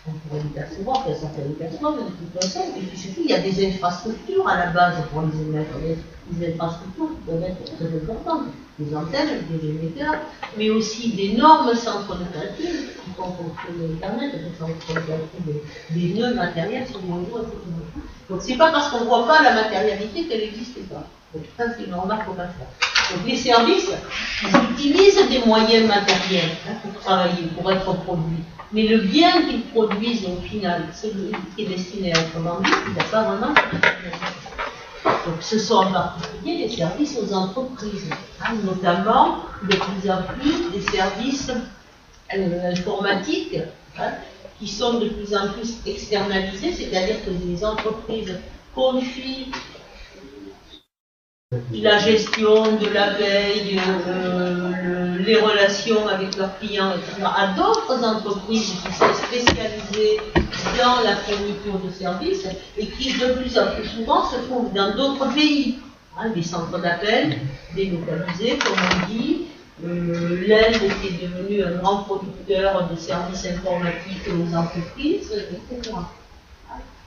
Speaker 1: On pourrait les percevoir, qu'elles sont les perçoivent de toute façon. Et puis surtout, il y a des infrastructures à la base pour les émettre. Des infrastructures qui peuvent être très importantes. Des antennes, des émetteurs, mais aussi d'énormes centres de calcul qui font fonctionner Internet, des centres de calcul, des nœuds matériels sur les réseaux, etc. Donc c'est pas parce qu'on ne voit pas la matérialité qu'elle n'existe pas. Donc ça, c'est une remarque qu'on va faire. Donc les services, ils utilisent des moyens matériels pour travailler, pour être produits. Mais le bien qu'ils produisent au final, celui qui est destiné à être vendu, il n'a pas vraiment de matérialité. Donc ce sont en particulier les services aux entreprises, notamment de plus en plus des services informatiques qui sont de plus en plus externalisés, c'est-à-dire que les entreprises confient la gestion de la veille, les relations avec leurs clients, etc., à d'autres entreprises qui sont spécialisées dans la fourniture de services et qui de plus en plus souvent se trouvent dans d'autres pays. Des centres d'appel délocalisés, comme on dit. L'Inde est devenue un grand producteur de services informatiques aux entreprises, etc.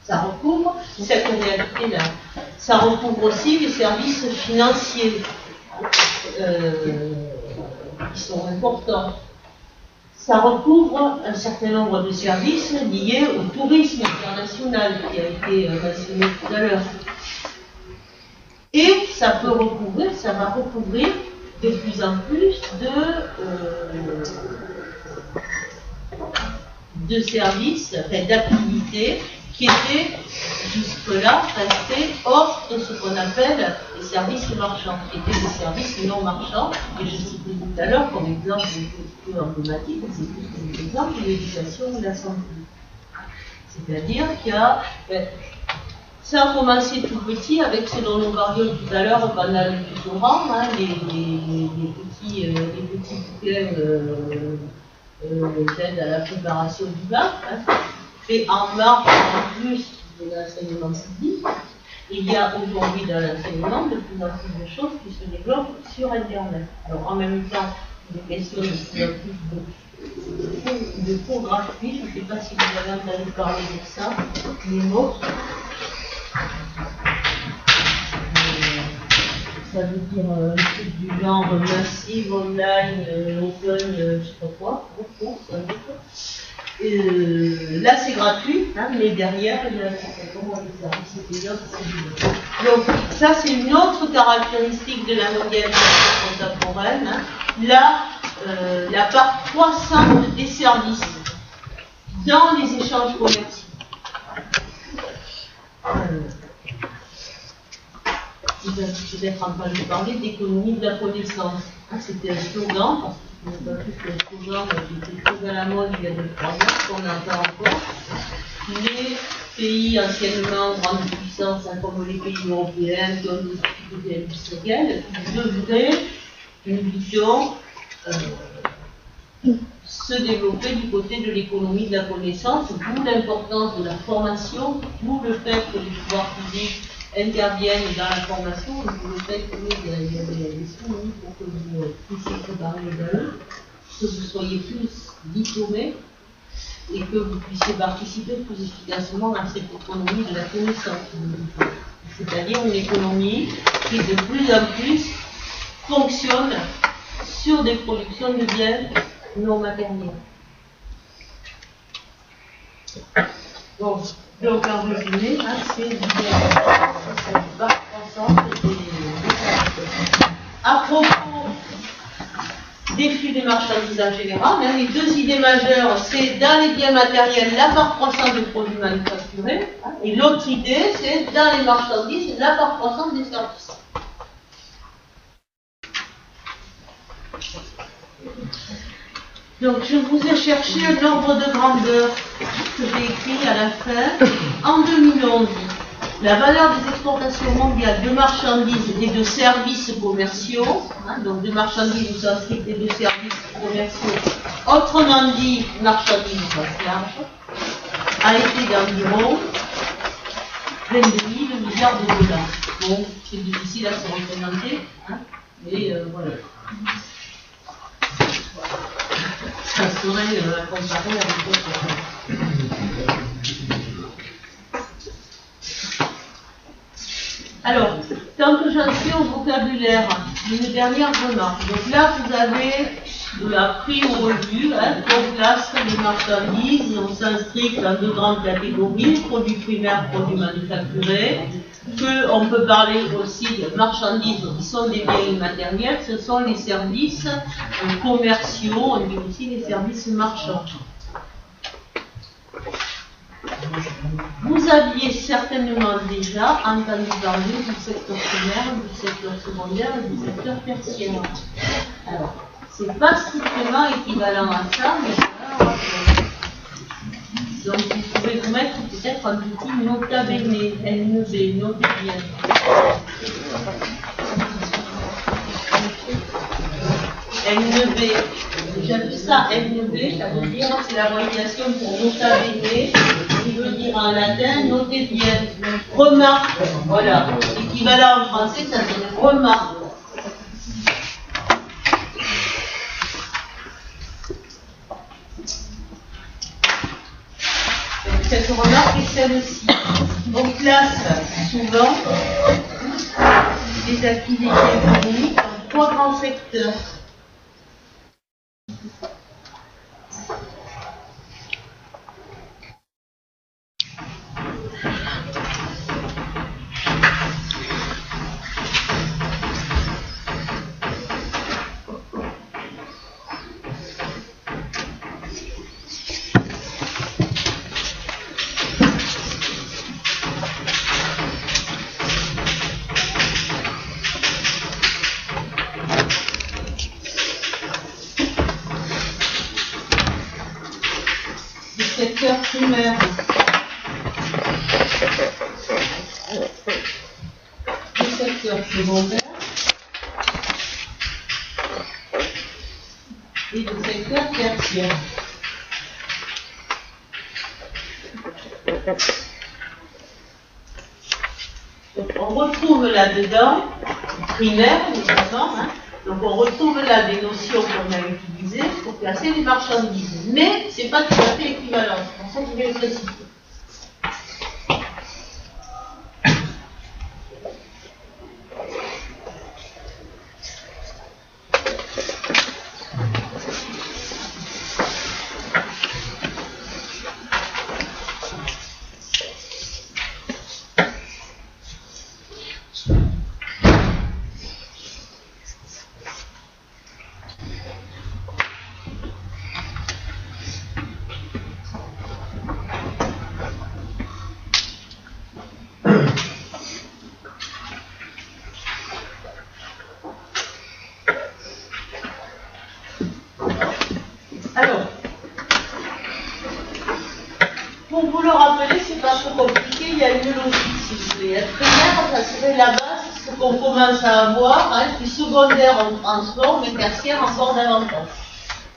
Speaker 1: Ça recouvre cette réalité-là. Ça recouvre aussi les services financiers qui sont importants. Ça recouvre un certain nombre de services liés au tourisme international qui a été mentionné tout à l'heure. Et ça peut recouvrir, ça va recouvrir de plus en plus de services, d'activités qui étaient jusque-là restés hors de ce qu'on appelle les services marchands, qui étaient des services non marchands, et je citais tout à l'heure comme exemple un peu emblématique, c'est plus un exemple de l'éducation et de la santé. C'est-à-dire qu'il y a, ça a commencé tout petit avec ce dont nous parlions tout à l'heure pendant le tutorat, les petits bouquins d'aide à la préparation du bac, fait en marge en plus de l'enseignement public. Il y a aujourd'hui dans l'enseignement de plus en plus de choses qui se développent sur Internet. Alors en même temps, des questions de plus en plus de photographie, je ne sais pas si vous avez entendu parler de ça, les mots. Ça veut dire un truc du genre massive, online, open, je sais pas quoi, là c'est gratuit, mais derrière il y a certainement des services payants. Donc ça c'est une autre caractéristique de la mondialisation contemporaine, la part croissante des services dans les échanges commerciaux. Vous avez peut-être entendu parler d'économie de la connaissance. C'était un slogan, parce que c'est un slogan qui était très à la mode il y a 2-3 ans, qu'on entend encore. Les pays anciennement grandes puissances, comme les pays européens, qui ont des difficultés industrielles, devraient, une vision, se développer du côté de l'économie de la connaissance, d'où l'importance de la formation, d'où le fait que les pouvoirs publics interviennent dans la formation, d'où le fait qu'il y a des soumis pour que vous puissiez préparer les données, que vous soyez plus diplômés et que vous puissiez participer plus efficacement dans cette économie de la connaissance. C'est-à-dire une économie qui de plus en plus fonctionne sur des productions de biens non matériels. Bon, donc en résumé, c'est l'idée de la croissance à propos des flux des marchandises en général, les deux idées majeures, c'est dans les biens matériels la part croissante des produits manufacturés, et l'autre idée, c'est dans les marchandises la part croissante des services. Donc je vous ai cherché un ordre de grandeur que j'ai écrit à la fin. En 2011, la valeur des exportations mondiales de marchandises et de services commerciaux, donc de marchandises au sens strict et de services commerciaux, autrement dit marchandises au sens large, a été d'environ 22 000 milliards de dollars. Bon, c'est difficile à se représenter, mais voilà. Ça serait comparé avec d'autres. Alors, tant que j'en suis au vocabulaire, une dernière remarque. Donc là, vous avez appris au revu, hein, on classe les marchandises, on s'inscrit dans deux grandes catégories, produits primaires, produits manufacturés, qu'on peut parler aussi de marchandises qui sont des biens immatériels, ce sont les services commerciaux, on dit aussi les services marchands. Vous aviez certainement déjà entendu parler du secteur primaire, du secteur secondaire et du secteur tertiaire. Alors, c'est pas strictement équivalent à ça, mais ça va. Donc, vous pouvez vous mettre peut-être un petit nota bene, NB, notez bien. NB, j'ai vu ça, NB, ça veut dire, c'est l'abréviation pour nota bene, qui veut dire en latin, notez bien. Remarque, voilà, l'équivalent en français, ça veut dire remarque. Cette remarque est celle-ci. On classe souvent les activités économiques en trois grands secteurs. Secteur primaire, le secteur secondaire et le secteur tertiaire. Donc on retrouve là-dedans, primaire notamment, hein, donc on retrouve là des notions qu'on a utilisées pour classer les marchandises. Mais c'est pas tout à fait équivalent, c'est pour ça que je vais le préciser. Alors, pour vous le rappeler, c'est pas trop compliqué, il y a une logique, si vous voulez. La primaire, ça serait la base, ce qu'on commence à avoir, hein, puis secondaire en transport, mais tertiaire encore davantage.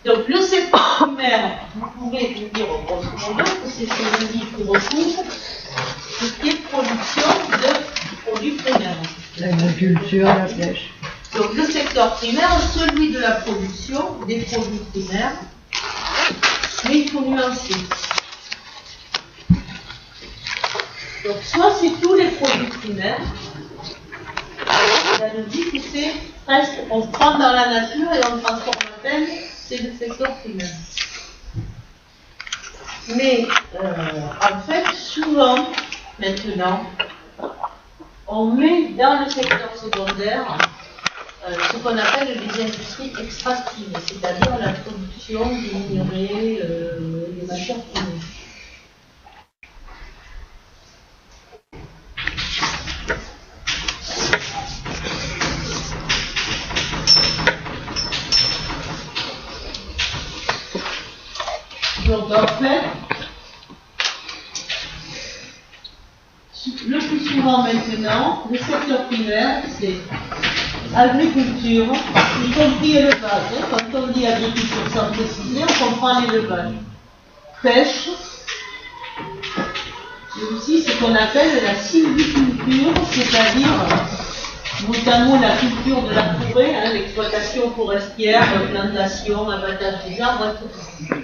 Speaker 1: Donc, le secteur primaire, vous pouvez vous dire grosso modo que c'est celui qui recouvre tout ce qui est production de produits primaires.
Speaker 3: L'agriculture, la pêche.
Speaker 1: Donc, le secteur primaire est celui de la production des produits primaires. Mais il faut nuancer. Donc, soit c'est tous les produits primaires, la logique c'est presque, on prend dans la nature et on transforme à peine, c'est le secteur primaire. Mais, en fait, souvent, maintenant, on met dans le secteur secondaire ce qu'on appelle les industries extractives, c'est-à-dire la production des minerais, des matières premières. Donc en fait, le plus souvent maintenant, le secteur primaire, c'est agriculture, y compris élevage. Quand on dit agriculture sans préciser, on comprend l'élevage. Pêche, et aussi ce qu'on appelle la sylviculture, c'est-à-dire notamment la culture de la forêt, hein, l'exploitation forestière, plantation, abattage des arbres, etc.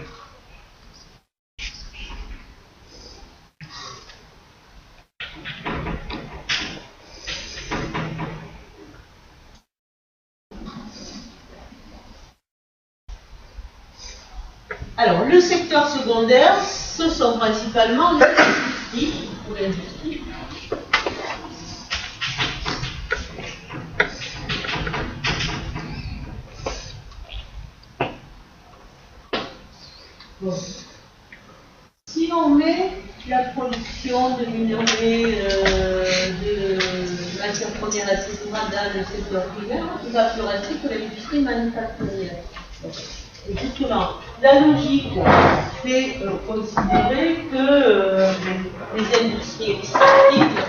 Speaker 1: Alors, le secteur secondaire, ce sont principalement l'industrie, ou l'industrie. Bon. Si on met la production de minerais, de matières premières, etc. dans le secteur primaire, il va plus rester que l'industrie manufacturière. Et justement, la logique fait considérer que les industries extractives,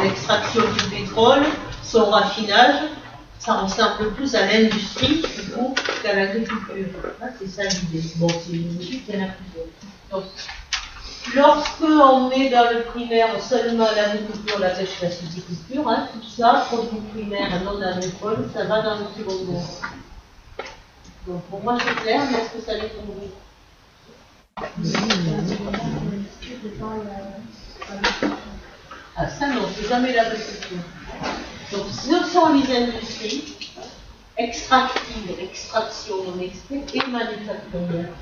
Speaker 1: l'extraction du pétrole, son raffinage, ça ressemble plus à l'industrie plutôt qu'à l'agriculture. C'est ça l'idée. Bon, c'est une logique, il y en a plusieurs. Donc, lorsque on met dans le primaire seulement l'agriculture, la pêche, la sylviculture, tout ça, produit primaire non agricole, ça va dans le secondaire. Donc pour moi c'est clair, mais est-ce que ça l'est pour vous? Ah ça non, c'est jamais l'agriculture. Donc ce sont les industries extractives, extraction non extrait et manufacturière.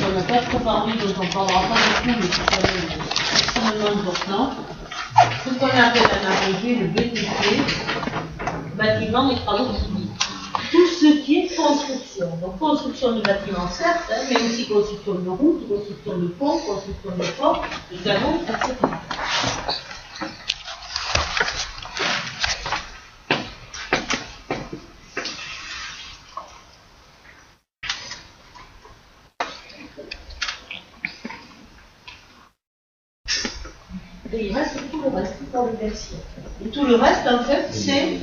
Speaker 1: On n'a pas trop parlé, donc on ne parlera pas beaucoup, mais c'est quand même extrêmement important. Ce qu'on appelle en abrégé le BTP, bâtiment et travaux publics. Tout ce qui est construction. Donc construction de bâtiments, certes, mais aussi construction de routes, construction de ponts, construction de ports, de canaux, etc. Et il reste tout le reste dans le tertiaire. Et tout le reste, en fait, c'est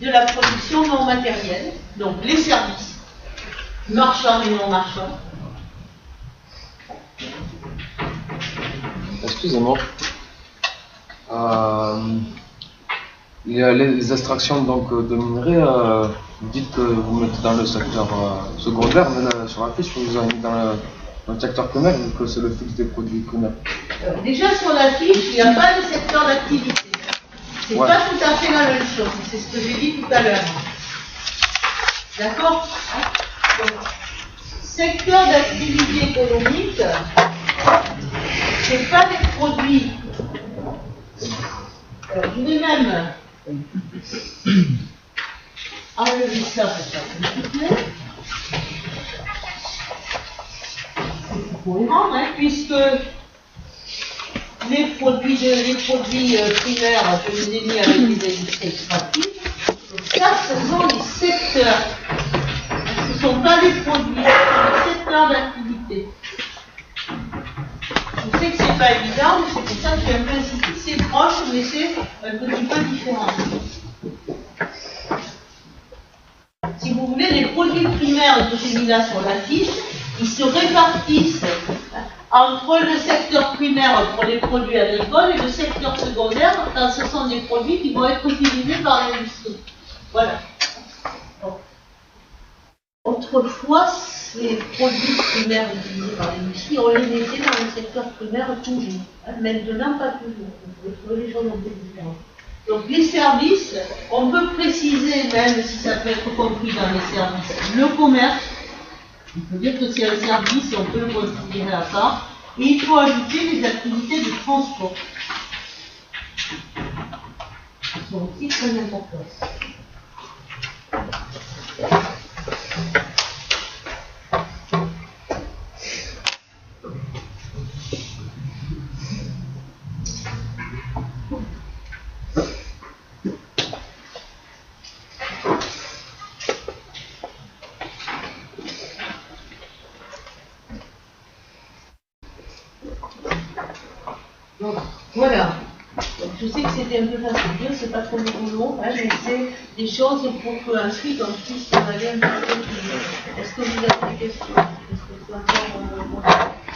Speaker 1: de la production non matérielle, donc les services, marchands et non marchands.
Speaker 5: Excusez-moi. Il y a les extractions donc, de minerais, vous dites que vous mettez dans le secteur secondaire, mais sur la fiche, vous avez mis dans le secteur primaire, vu que c'est le fixe des produits primaires.
Speaker 1: Déjà sur la fiche, il n'y a pas de secteur d'activité. C'est pas tout à fait la même chose, c'est ce que j'ai dit tout à l'heure. D'accord? Donc, secteur d'activité économique, c'est pas des produits. Alors, je vais même enlever ça pour faire plus clair. C'est cohérent, puisque les produits primaires, je les ai mis avec les industries extractives. Donc ça, ce sont les secteurs. Ce ne sont pas les produits, c'est les secteurs d'activité. Je sais que c'est pas évident, mais c'est pour ça que je vais un peu insister. C'est proche, mais c'est un petit peu différent. Si vous voulez, les produits primaires que j'ai mis là sur la fiche, ils se répartissent entre le secteur primaire pour les produits agricoles et le secteur secondaire, quand ce sont des produits qui vont être utilisés par l'industrie. Voilà. Donc, autrefois, ces produits primaires utilisés par l'industrie, on les mettait dans le secteur primaire toujours. Maintenant, pas toujours. Vous pouvez trouver les choses un peu différentes. Donc, les services, on peut préciser, même si ça peut être compris dans les services, le commerce. On peut dire que c'est un service et on peut le considérer à part. Et il faut ajouter les activités de transport. Elles sont aussi très importantes. Donc, voilà. Donc, je sais que c'était un peu facile, c'est pas trop rigolo, mais c'est des choses pour qu'ensuite on puisse aller un petit peu plus loin. Est-ce que vous avez des questions?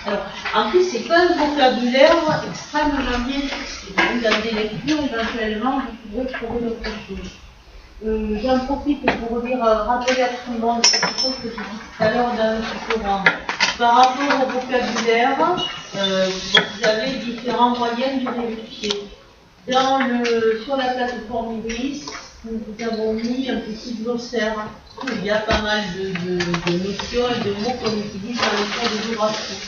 Speaker 1: Alors, en plus, c'est pas un vocabulaire extrêmement bien fixé. Donc, dans des lectures, éventuellement, vous pouvez trouver d'autres choses. J'en profite pour dire, rappeler à tout le monde quelque chose que j'ai dit tout à l'heure dans le forum. Par rapport au vocabulaire, vous avez différents moyens de vérifier. Sur la plateforme Ibris, nous vous avons mis un petit glossaire. Il y a pas mal de notions et de mots qu'on utilise dans les cours de géographie.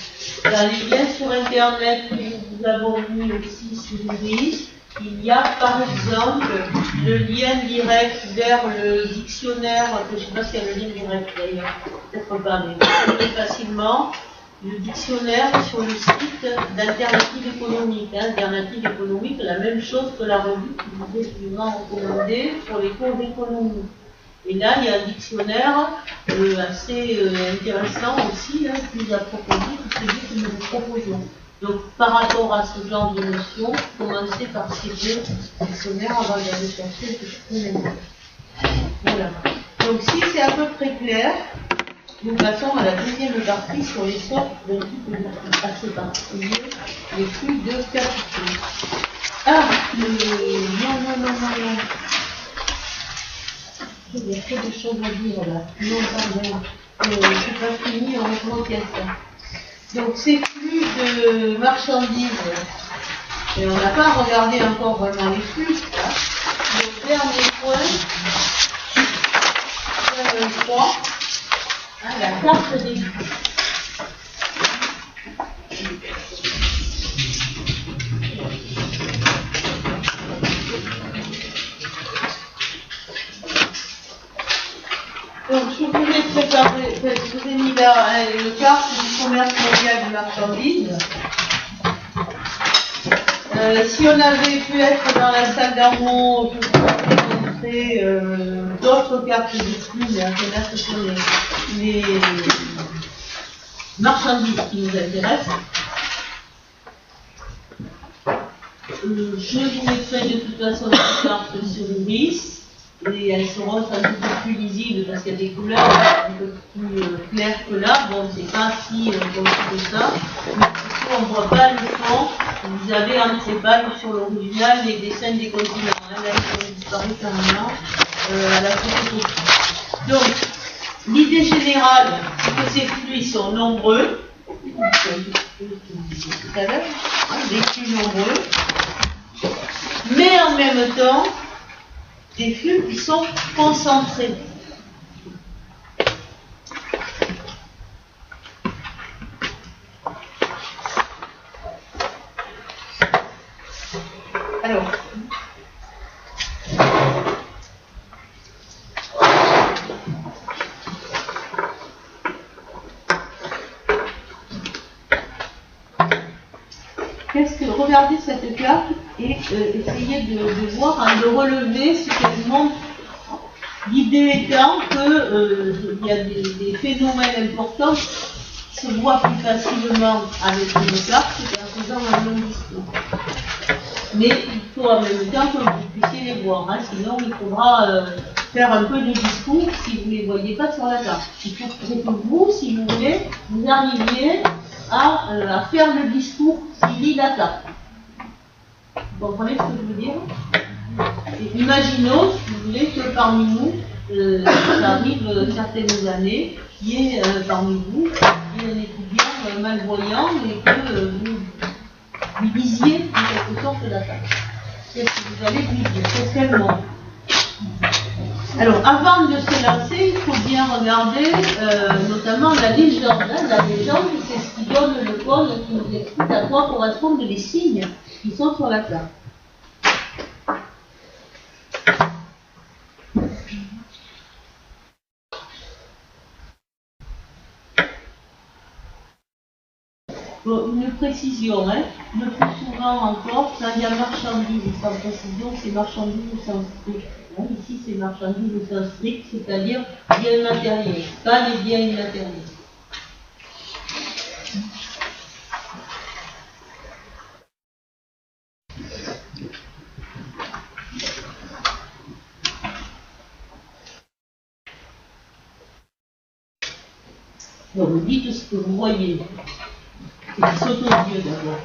Speaker 1: Dans les liens sur Internet que nous vous avons mis aussi sur Ibris, il y a par exemple le lien direct vers le dictionnaire, je ne sais pas s'il y a le lien direct d'ailleurs, peut-être pas, mais vous trouvez facilement le dictionnaire sur le site d'Alternative économique. Alternative économique, la même chose que la revue qui vous est souvent recommandée pour les cours d'économie. Et là, il y a un dictionnaire assez intéressant aussi, plus approfondi que celui que nous vous proposons. Donc, par rapport à ce genre de notions, commencez par ces deux dictionnaires avant d'aller chercher le petit. Voilà. Donc, si c'est à peu près clair, nous passons à la deuxième partie sur les sortes d'un type de flux assez particulier, les flux de capitaux. Ah, non. Il y a trop de choses à dire là. Non, pardon. C'est pas fini, on remonte ça. Donc, ces flux de marchandises, et on n'a pas regardé encore vraiment les flux. Là. Le dernier point, 3. La carte des flux. Donc, je vous ai préparé, je vous ai mis là le carte du commerce mondial de marchandises. Si on avait pu être dans la salle d'amont, je vous aurais montré d'autres cartes de flux, mais en fait, là, ce sont les marchandises qui nous intéressent. Je vous mettrai de toute façon les cartes sur Ibris. Et elles seront un petit peu plus lisibles parce qu'il y a des couleurs un peu plus claires que là. Bon, c'est pas si compliqué que ça. Mais surtout, on ne voit pas le fond. Vous avez en trépal sur l'original les dessins des continents. Là, ils ont disparu carrément à la photographie. Donc, l'idée générale, c'est que ces flux sont nombreux. Tout à l'heure, des flux nombreux. Mais en même temps, des flux qui sont concentrés. Alors, regardez cette carte et essayez de voir, de relever ce qu'elle montre. L'idée étant qu'il y a des phénomènes importants qui se voient plus facilement avec une carte qu'en faisant un long discours. Mais il faut en même temps que vous puissiez les voir, sinon il faudra faire un peu de discours si vous ne les voyez pas sur la carte. Il faut que vous, si vous voulez, vous arriviez à faire le discours qui lit la carte. Vous comprenez ce que je veux dire? Et imaginons, si vous voulez, que parmi nous, ça arrive certaines années, qu'il y ait parmi vous un étudiant malvoyant et que vous lisiez en quelque sorte la carte. Qu'est-ce que vous allez lui dire? Qu'est-ce qu'elle montre? Alors, avant de se lancer, il faut bien regarder notamment la légende. La légende, c'est ce qui donne le code qui nous explique à quoi correspondent les signes qui sont sur la carte. Bon, une précision, le plus souvent encore, quand il y a marchandises sans précision, c'est marchandises sans strict. Ici, c'est marchandises sans strict, c'est-à-dire biens matériels, pas les biens immatériels. Donc, vous dites ce que vous voyez. Et qui saute aux yeux d'abord.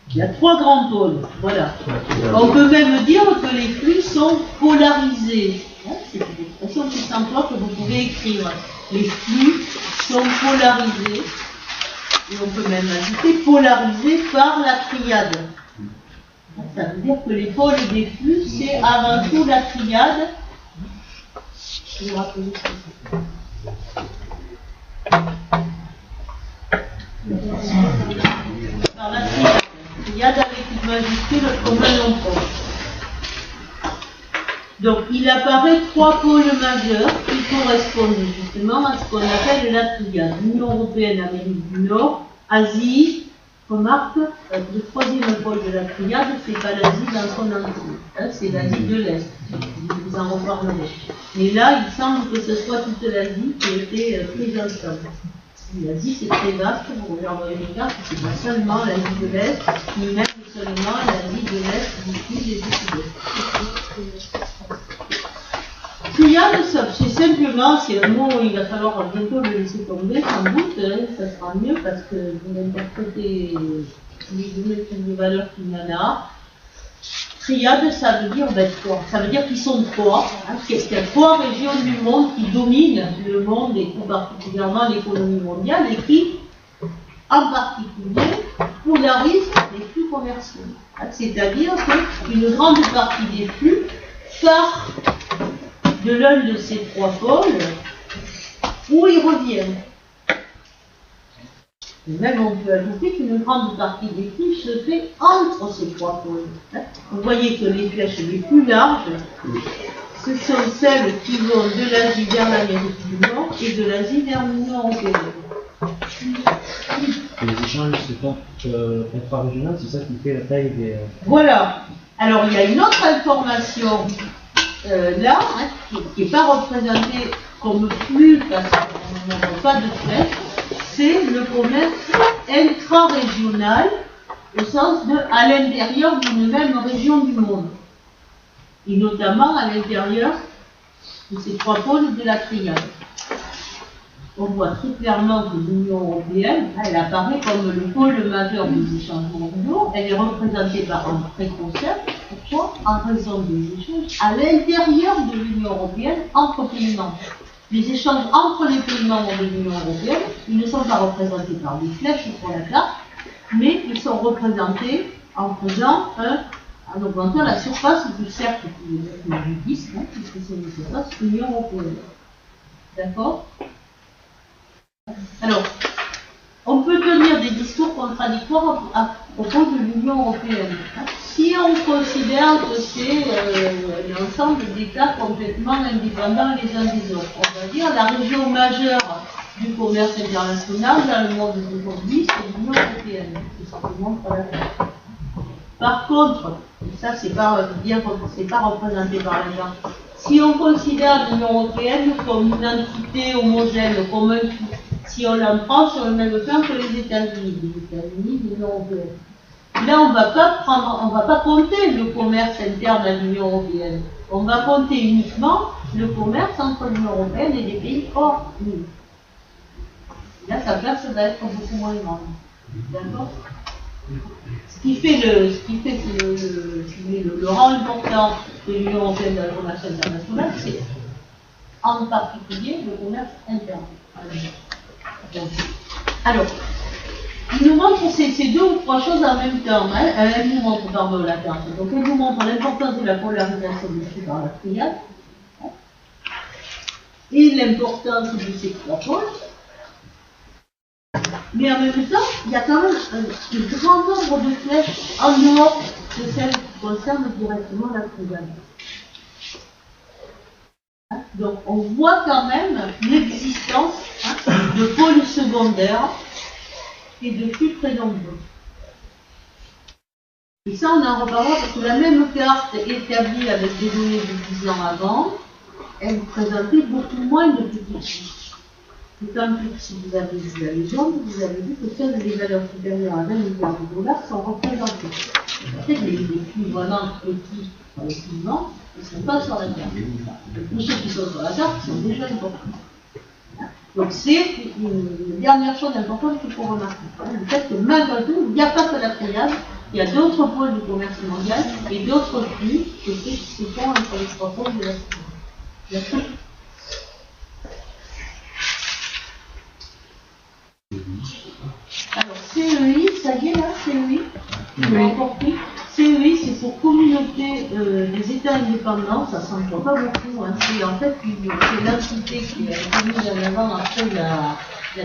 Speaker 1: Il y a 3 grands pôles, voilà. On peut même dire que les flux sont polarisés. C'est une expression qui s'emploie que vous pouvez écrire. Les flux sont polarisés. Et on peut même ajouter polarisés par la triade. Ça veut dire que les pôles des flux, c'est avant tout la triade. Je vais vous rappeler ce que c'est. Alors, la triade avec une majuscule comme un nom propre. Donc, il apparaît 3 pôles majeurs qui correspondent justement à ce qu'on appelle la triade. L'Union européenne, Amérique du Nord, Asie, remarque, le troisième pôle de la triade, c'est pas l'Asie dans son entier, hein, c'est l'Asie de l'Est. Je vous en reparlerai. Mais là, il semble que ce soit toute l'Asie qui a été prise ensemble. L'Asie, c'est très vaste, vous regarderez les cartes, c'est pas seulement l'Asie de l'Est, mais même seulement l'Asie de l'Est, du Sud et du Sud-Est. Triade, c'est simplement, c'est un mot, il va falloir bientôt le laisser tomber, sans doute, hein, ça sera mieux parce que vous interprétez les valeurs qu'il y en a. Triade, ça veut dire quoi? Ça veut dire qu'ils sont trois. Hein, qu'il y a 3 régions du monde qui dominent le monde et tout particulièrement l'économie mondiale et qui, en particulier, polarisent les flux commerciaux. Hein, c'est-à-dire qu'une grande partie des flux part de l'un de ces 3 pôles où ils reviennent. Et même on peut ajouter qu'une grande partie des flux se fait entre ces 3 pôles. Vous voyez que les flèches les plus larges, ce sont celles qui vont de l'Asie vers l'Amérique du Nord et de l'Asie vers l'Union européenne.
Speaker 6: Les échanges se font intra-régional, c'est ça qui fait la taille des...
Speaker 1: Voilà. Alors il y a une autre information là, hein, qui n'est pas représentée comme flux parce qu'on n'a pas de flèche. C'est le commerce intra-régional, au sens de à l'intérieur d'une même région du monde, et notamment à l'intérieur de ces 3 pôles de la triade. On voit très clairement que l'Union européenne, elle apparaît comme le pôle majeur des échanges mondiaux. Elle est représentée par un préconcept. Pourquoi? En raison des échanges à l'intérieur de l'Union européenne entre pays membres. Les échanges entre les pays membres de l'Union européenne, ils ne sont pas représentés par des flèches sur la carte, mais ils sont représentés en faisant en augmentant la surface du cercle du disque, hein, puisque c'est une surface Union européenne. D'accord? Alors, on peut tenir des discours contradictoires à propos de l'Union européenne. Si on considère que c'est l'ensemble d'États complètement indépendants les uns des autres, on va dire la région majeure du commerce international dans le monde d'aujourd'hui, c'est l'Union européenne. C'est ce que montre la carte. Par contre, et ça c'est pas représenté par les gens, si on considère l'Union européenne comme une entité homogène, comme un tout, si on l'en prend sur le même plan que les États-Unis, l'Union européenne. Là, on va pas compter le commerce interne à l'Union européenne. On va compter uniquement le commerce entre l'Union européenne et des pays hors l'Union. Là, sa place va être beaucoup moins grande. D'accord? Ce qui fait le rang important de l'Union européenne dans le commerce international, c'est en particulier le commerce interne. Alors, il nous montre ces 2 ou 3 choses en même temps. Hein. Elle nous montre la carte. Donc, elle nous montre l'importance de la polarisation des flux par la triade hein, et l'importance de ces 3 pôles. Mais en même temps, il y a quand même un grand nombre de flèches en dehors de celles qui concernent directement la triade. Donc on voit quand même l'existence de pôles secondaires et de flux très nombreux. Et ça on en reparlera parce que la même carte établie avec des données de 10 ans avant, elle présentait beaucoup moins de petits flux. D'autant plus que si vous avez vu la légende, vous avez vu que seules les valeurs supérieures à 20 milliards de dollars sont représentées. Après, les flux vraiment petits dans les suivants, ils ne sont pas sur la carte. Tous ceux qui sont sur la carte sont déjà importants. Donc c'est une dernière chose importante qu'il faut remarquer. Le fait que malgré tout, il n'y a pas que la triade, il y a d'autres pôles du commerce mondial et d'autres flux qui se font entre les 3 pôles de la triade. Alors, CEI, ça y est là, CEI, vous avez compris. CEI, CEI, c'est pour communauté des États indépendants, ça ne s'entend pas beaucoup. Hein. C'est en fait c'est l'entité qui a été mise en avant après la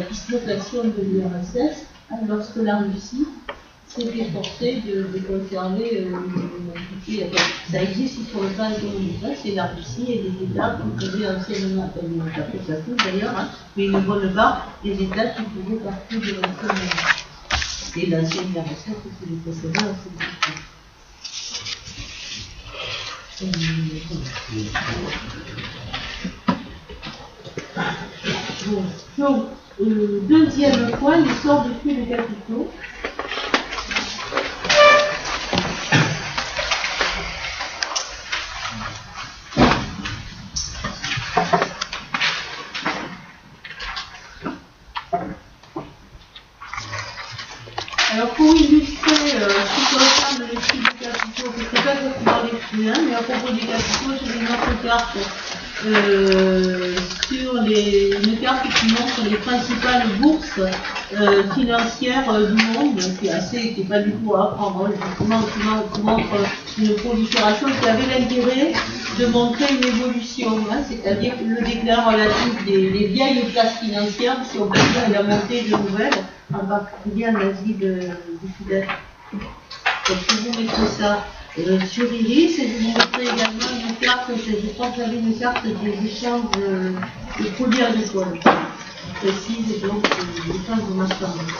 Speaker 1: dislocation de l'URSS, lorsque la Russie s'est efforcée de conserver une entité. Ça existe sur le plan économique, hein. C'est la Russie et les États qui pouvaient anciennement, après ça tout d'ailleurs, hein, mais une bonne part des États qui faisaient partie de l'ancienne. Et l'ancienne URSS, c'est les précédents, c'est donc, deuxième point, l'histoire des flux de capitaux. Alors pour illustrer ce qui concerne les flux de capitaux, je ne sais pas exactement les flux, hein, mais à propos des capitaux, j'ai une autre carte sur une carte qui montre les principales bourses financières du monde, qui est pas du tout à apprendre, justement, qui montre une prolifération qui avait l'intérêt de montrer une évolution, hein, c'est-à-dire le déclin relatif des vieilles classes financières, si on peut dire, et la montée de nouvelles, en particulier en Asie du Sud-Est. Donc je vous mettrai ça sur Iris et je vous mettrai également une carte, je crois que j'avais une carte des échanges de produits agricoles, précise donc l'échange de marchandises.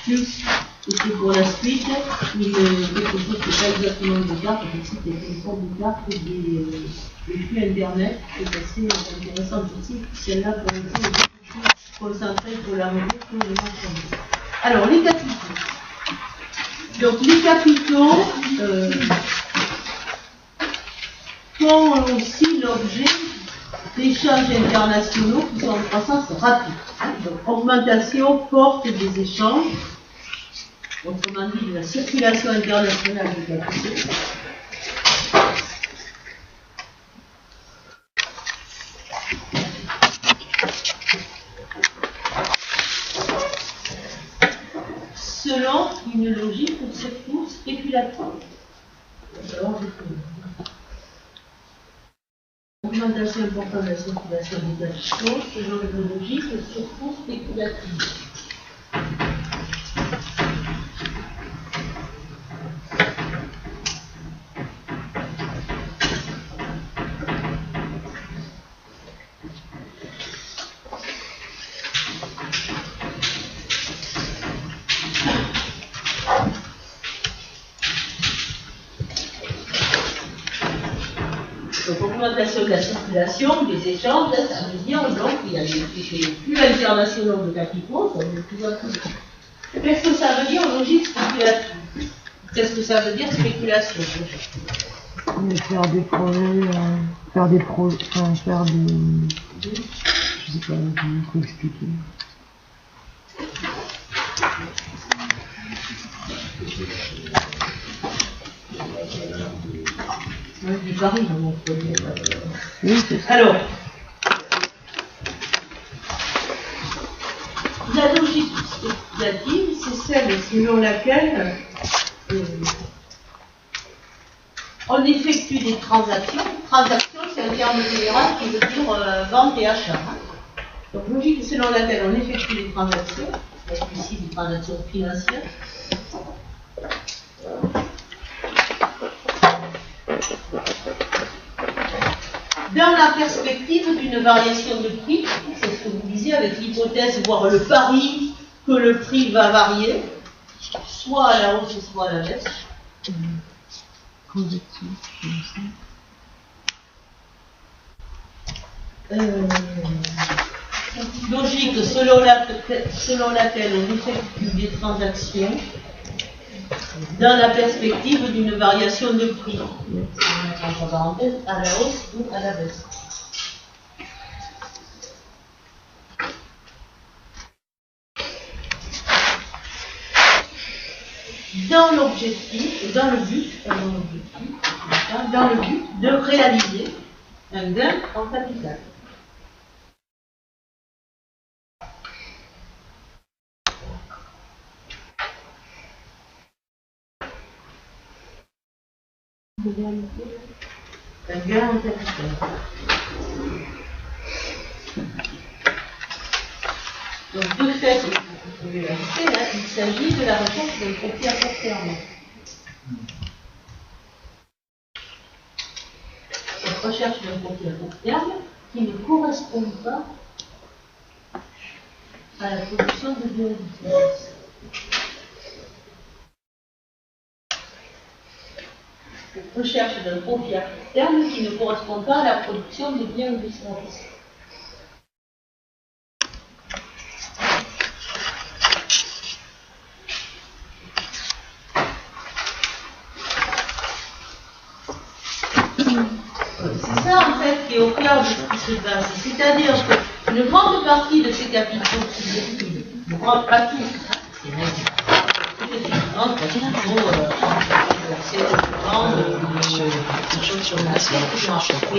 Speaker 1: Plus, et c'est pour la suite, quelque chose qui n'est pas exactement de carte, c'est une sorte de carte des flux Internet, qui est assez intéressante aussi, celle-là pour le coup est beaucoup plus concentrée pour la revue que les marchandises. Alors, les capitaux. Donc, les capitaux font aussi l'objet d'échanges internationaux qui sont en croissance rapide. Donc, augmentation forte des échanges, autrement dit de la circulation internationale des capitaux. Selon une logique surtout spéculative. Augmentation importante de la circulation des capitaux selon une logique surtout spéculative. Donc, augmentation de la circulation, des échanges, ça veut dire donc qu'il y a des flux internationaux de capitaux, ça veut plus en plus. Qu'est-ce que ça veut dire logique spéculative? Qu'est-ce que ça veut dire spéculation?
Speaker 3: Faire des projets, faire des je sais pas, comment faut expliquer.
Speaker 1: Du Paris, on peut dire.
Speaker 3: Oui, c'est ça.
Speaker 1: Alors, la logique spéculative, c'est celle selon laquelle on effectue des transactions. Transaction, c'est un terme général qui veut dire vente et achat. Donc, logique selon laquelle on effectue des transactions, ici des transactions financières. Dans la perspective d'une variation de prix, c'est ce que vous disiez avec l'hypothèse, voire le pari que le prix va varier, soit à la hausse, soit à la baisse. Logique selon laquelle on effectue des transactions dans la perspective d'une variation de prix, entre parenthèses, à la hausse ou à la baisse. Dans l'objectif, dans le but de réaliser un gain en capital. Un gain en capital. Donc, de fait, vous pouvez l'ajouter, là, il s'agit de la recherche d'un profit à court terme. Cette recherche d'un profit à court terme qui ne correspond pas à la production de biens et de services. Cette recherche d'un profit à court terme qui ne correspond pas à la production de biens ou de services. C'est ça en fait qui est au cœur de ce qui se passe. C'est-à-dire qu'une grande partie de ces capitaux qui circulent, une grande partie, c'est une grande partie et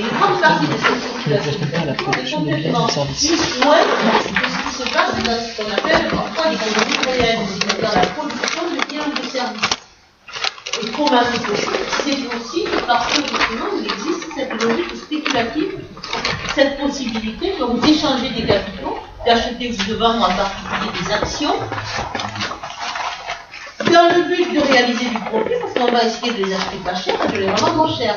Speaker 1: une grande partie de cette circulation est complètement loin de ce qui se passe dans ce qu'on appelle parfois l'économie réelle, c'est-à-dire la production de biens ou de services. Et comment c'est possible? C'est aussi parce que justement il existe cette logique spéculative, cette possibilité donc d'échanger des capitaux, d'acheter ou de vendre en particulier des actions, dans le but de réaliser du profit, parce qu'on va essayer de les acheter pas cher et de les vendre moins cher.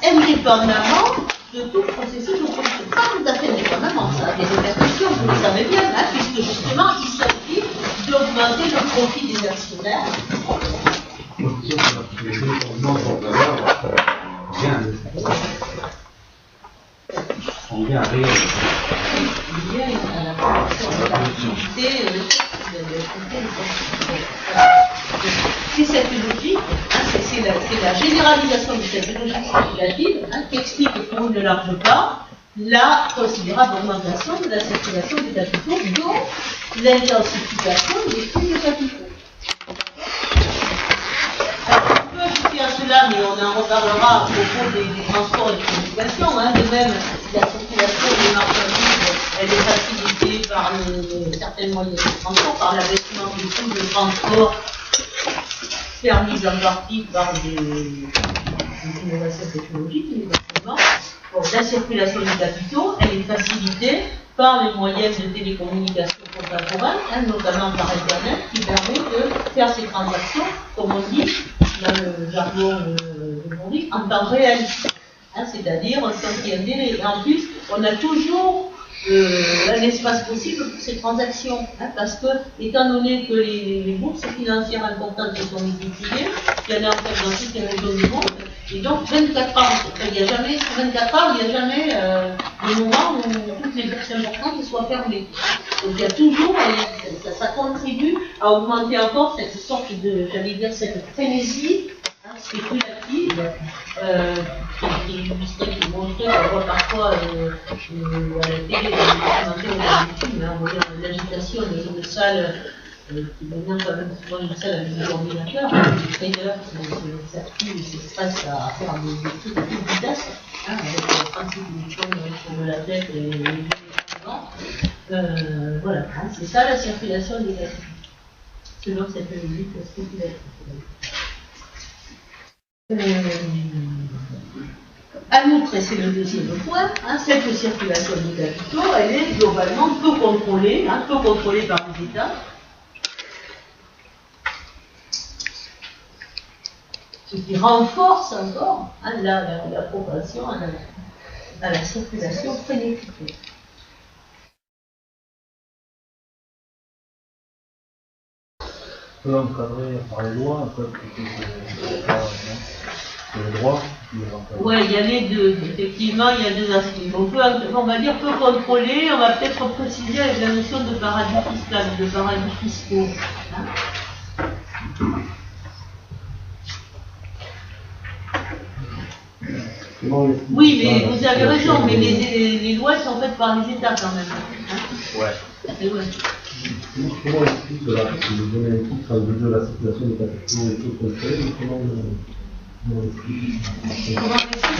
Speaker 1: Indépendamment de tout processus de production. Pas tout à fait indépendamment, ça a des répercussions, vous le savez bien, hein, puisque justement il s'agit d'augmenter le profit des actionnaires.
Speaker 6: On vient à réel.
Speaker 1: Il y a la productivité, c'est cette logique, hein, c'est la généralisation de cette logique spéculative hein, qui explique pour une large part la considérable augmentation de la circulation des capitaux, dont l'intensification des flux de capitaux. On peut ajouter à cela, mais on en reparlera à propos des transports et des communications. Hein, de même, la circulation des marchandises, elle est facilitée par certains moyens de transport, par l'abaissement du coût de transport permis en partie par des innovations technologiques, évidemment. Bon, la circulation des capitaux, elle est facilitée par les moyens de télécommunication contemporains, hein, notamment par Internet, qui permet de faire ces transactions, comme on dit dans le jargon aujourd'hui, en temps réel. Hein, c'est-à-dire sans qu'il y ait un délai. Et en plus, on a toujours un espace possible pour ces transactions, hein, parce que, étant donné que les bourses financières importantes se sont multipliées, il y en a en fait dans toutes les régions du monde, et donc 24 heures, il n'y a jamais, sur 24 heures, il n'y a jamais de moment où toutes les bourses importantes soient fermées. Donc il y a toujours, ça contribue à augmenter encore cette sorte de, j'allais dire, cette frénésie spéculative, qui est illustrée, qui est montrée, on voit parfois à la télé, on voit l'agitation dans une salle qui devient quand même souvent une salle avec des ordinateurs, des traders qui s'activent et s'expressent à faire des trucs à toute vitesse, hein, avec 36 millions sur de la tête et les voilà, hein, c'est ça la circulation des capitaux, selon cette logique spéculative. En outre, et c'est le deuxième point, hein, cette circulation des capitaux, elle est globalement peu contrôlée par les États. Ce qui renforce encore hein, la propension à la circulation frénétique.
Speaker 6: Peut encadrer par les lois, un peu le droit.
Speaker 1: Oui, il y a les deux. Effectivement, il y a deux aspects. On va dire peu contrôler, on va peut-être préciser avec la notion de paradis fiscal, de paradis fiscaux. Hein. Oui, mais vous avez raison, mais les lois sont faites par les États quand même. Hein.
Speaker 6: Ouais.
Speaker 1: Et ouais.
Speaker 6: Comment explique cela? Vous donnez un titre à de la circulation des capitaux et tout contrôlé, mais comment on explique?
Speaker 1: Comment on explique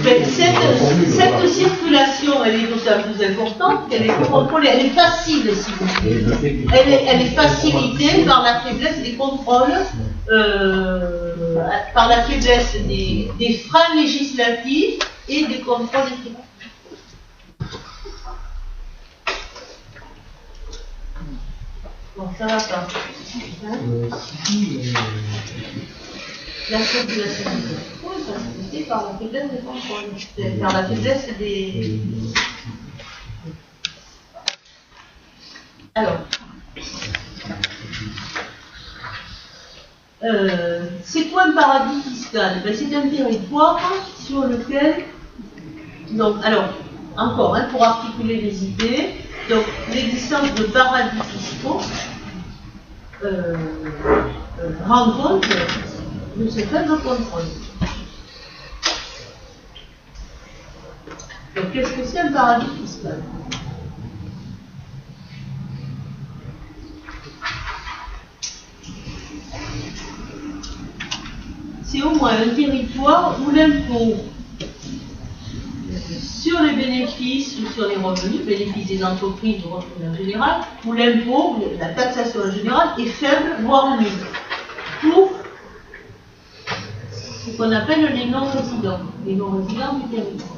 Speaker 1: Mais cette circulation, elle est d'autant plus importante qu'elle est contrôlée, elle est facile, si vous voulez. Elle est facilitée par la faiblesse des contrôles, par la faiblesse des freins législatifs et des contrôles effectifs. Bon, ça va pas. La circulation. Oui, facilitée par la faiblesse des contrôles. Par la faiblesse des. Alors. C'est quoi un paradis fiscal? Ben, c'est un territoire sur lequel. Donc, alors, encore, pour articuler les idées, donc l'existence de paradis fiscaux rend compte de ce faible contrôle. Donc, qu'est-ce que c'est un paradis fiscal? C'est au moins un territoire où l'impôt sur les bénéfices ou sur les revenus, bénéfices des entreprises ou revenus en général, où l'impôt, la taxation en général, est faible, voire nulle, pour ce qu'on appelle les non-résidents du territoire.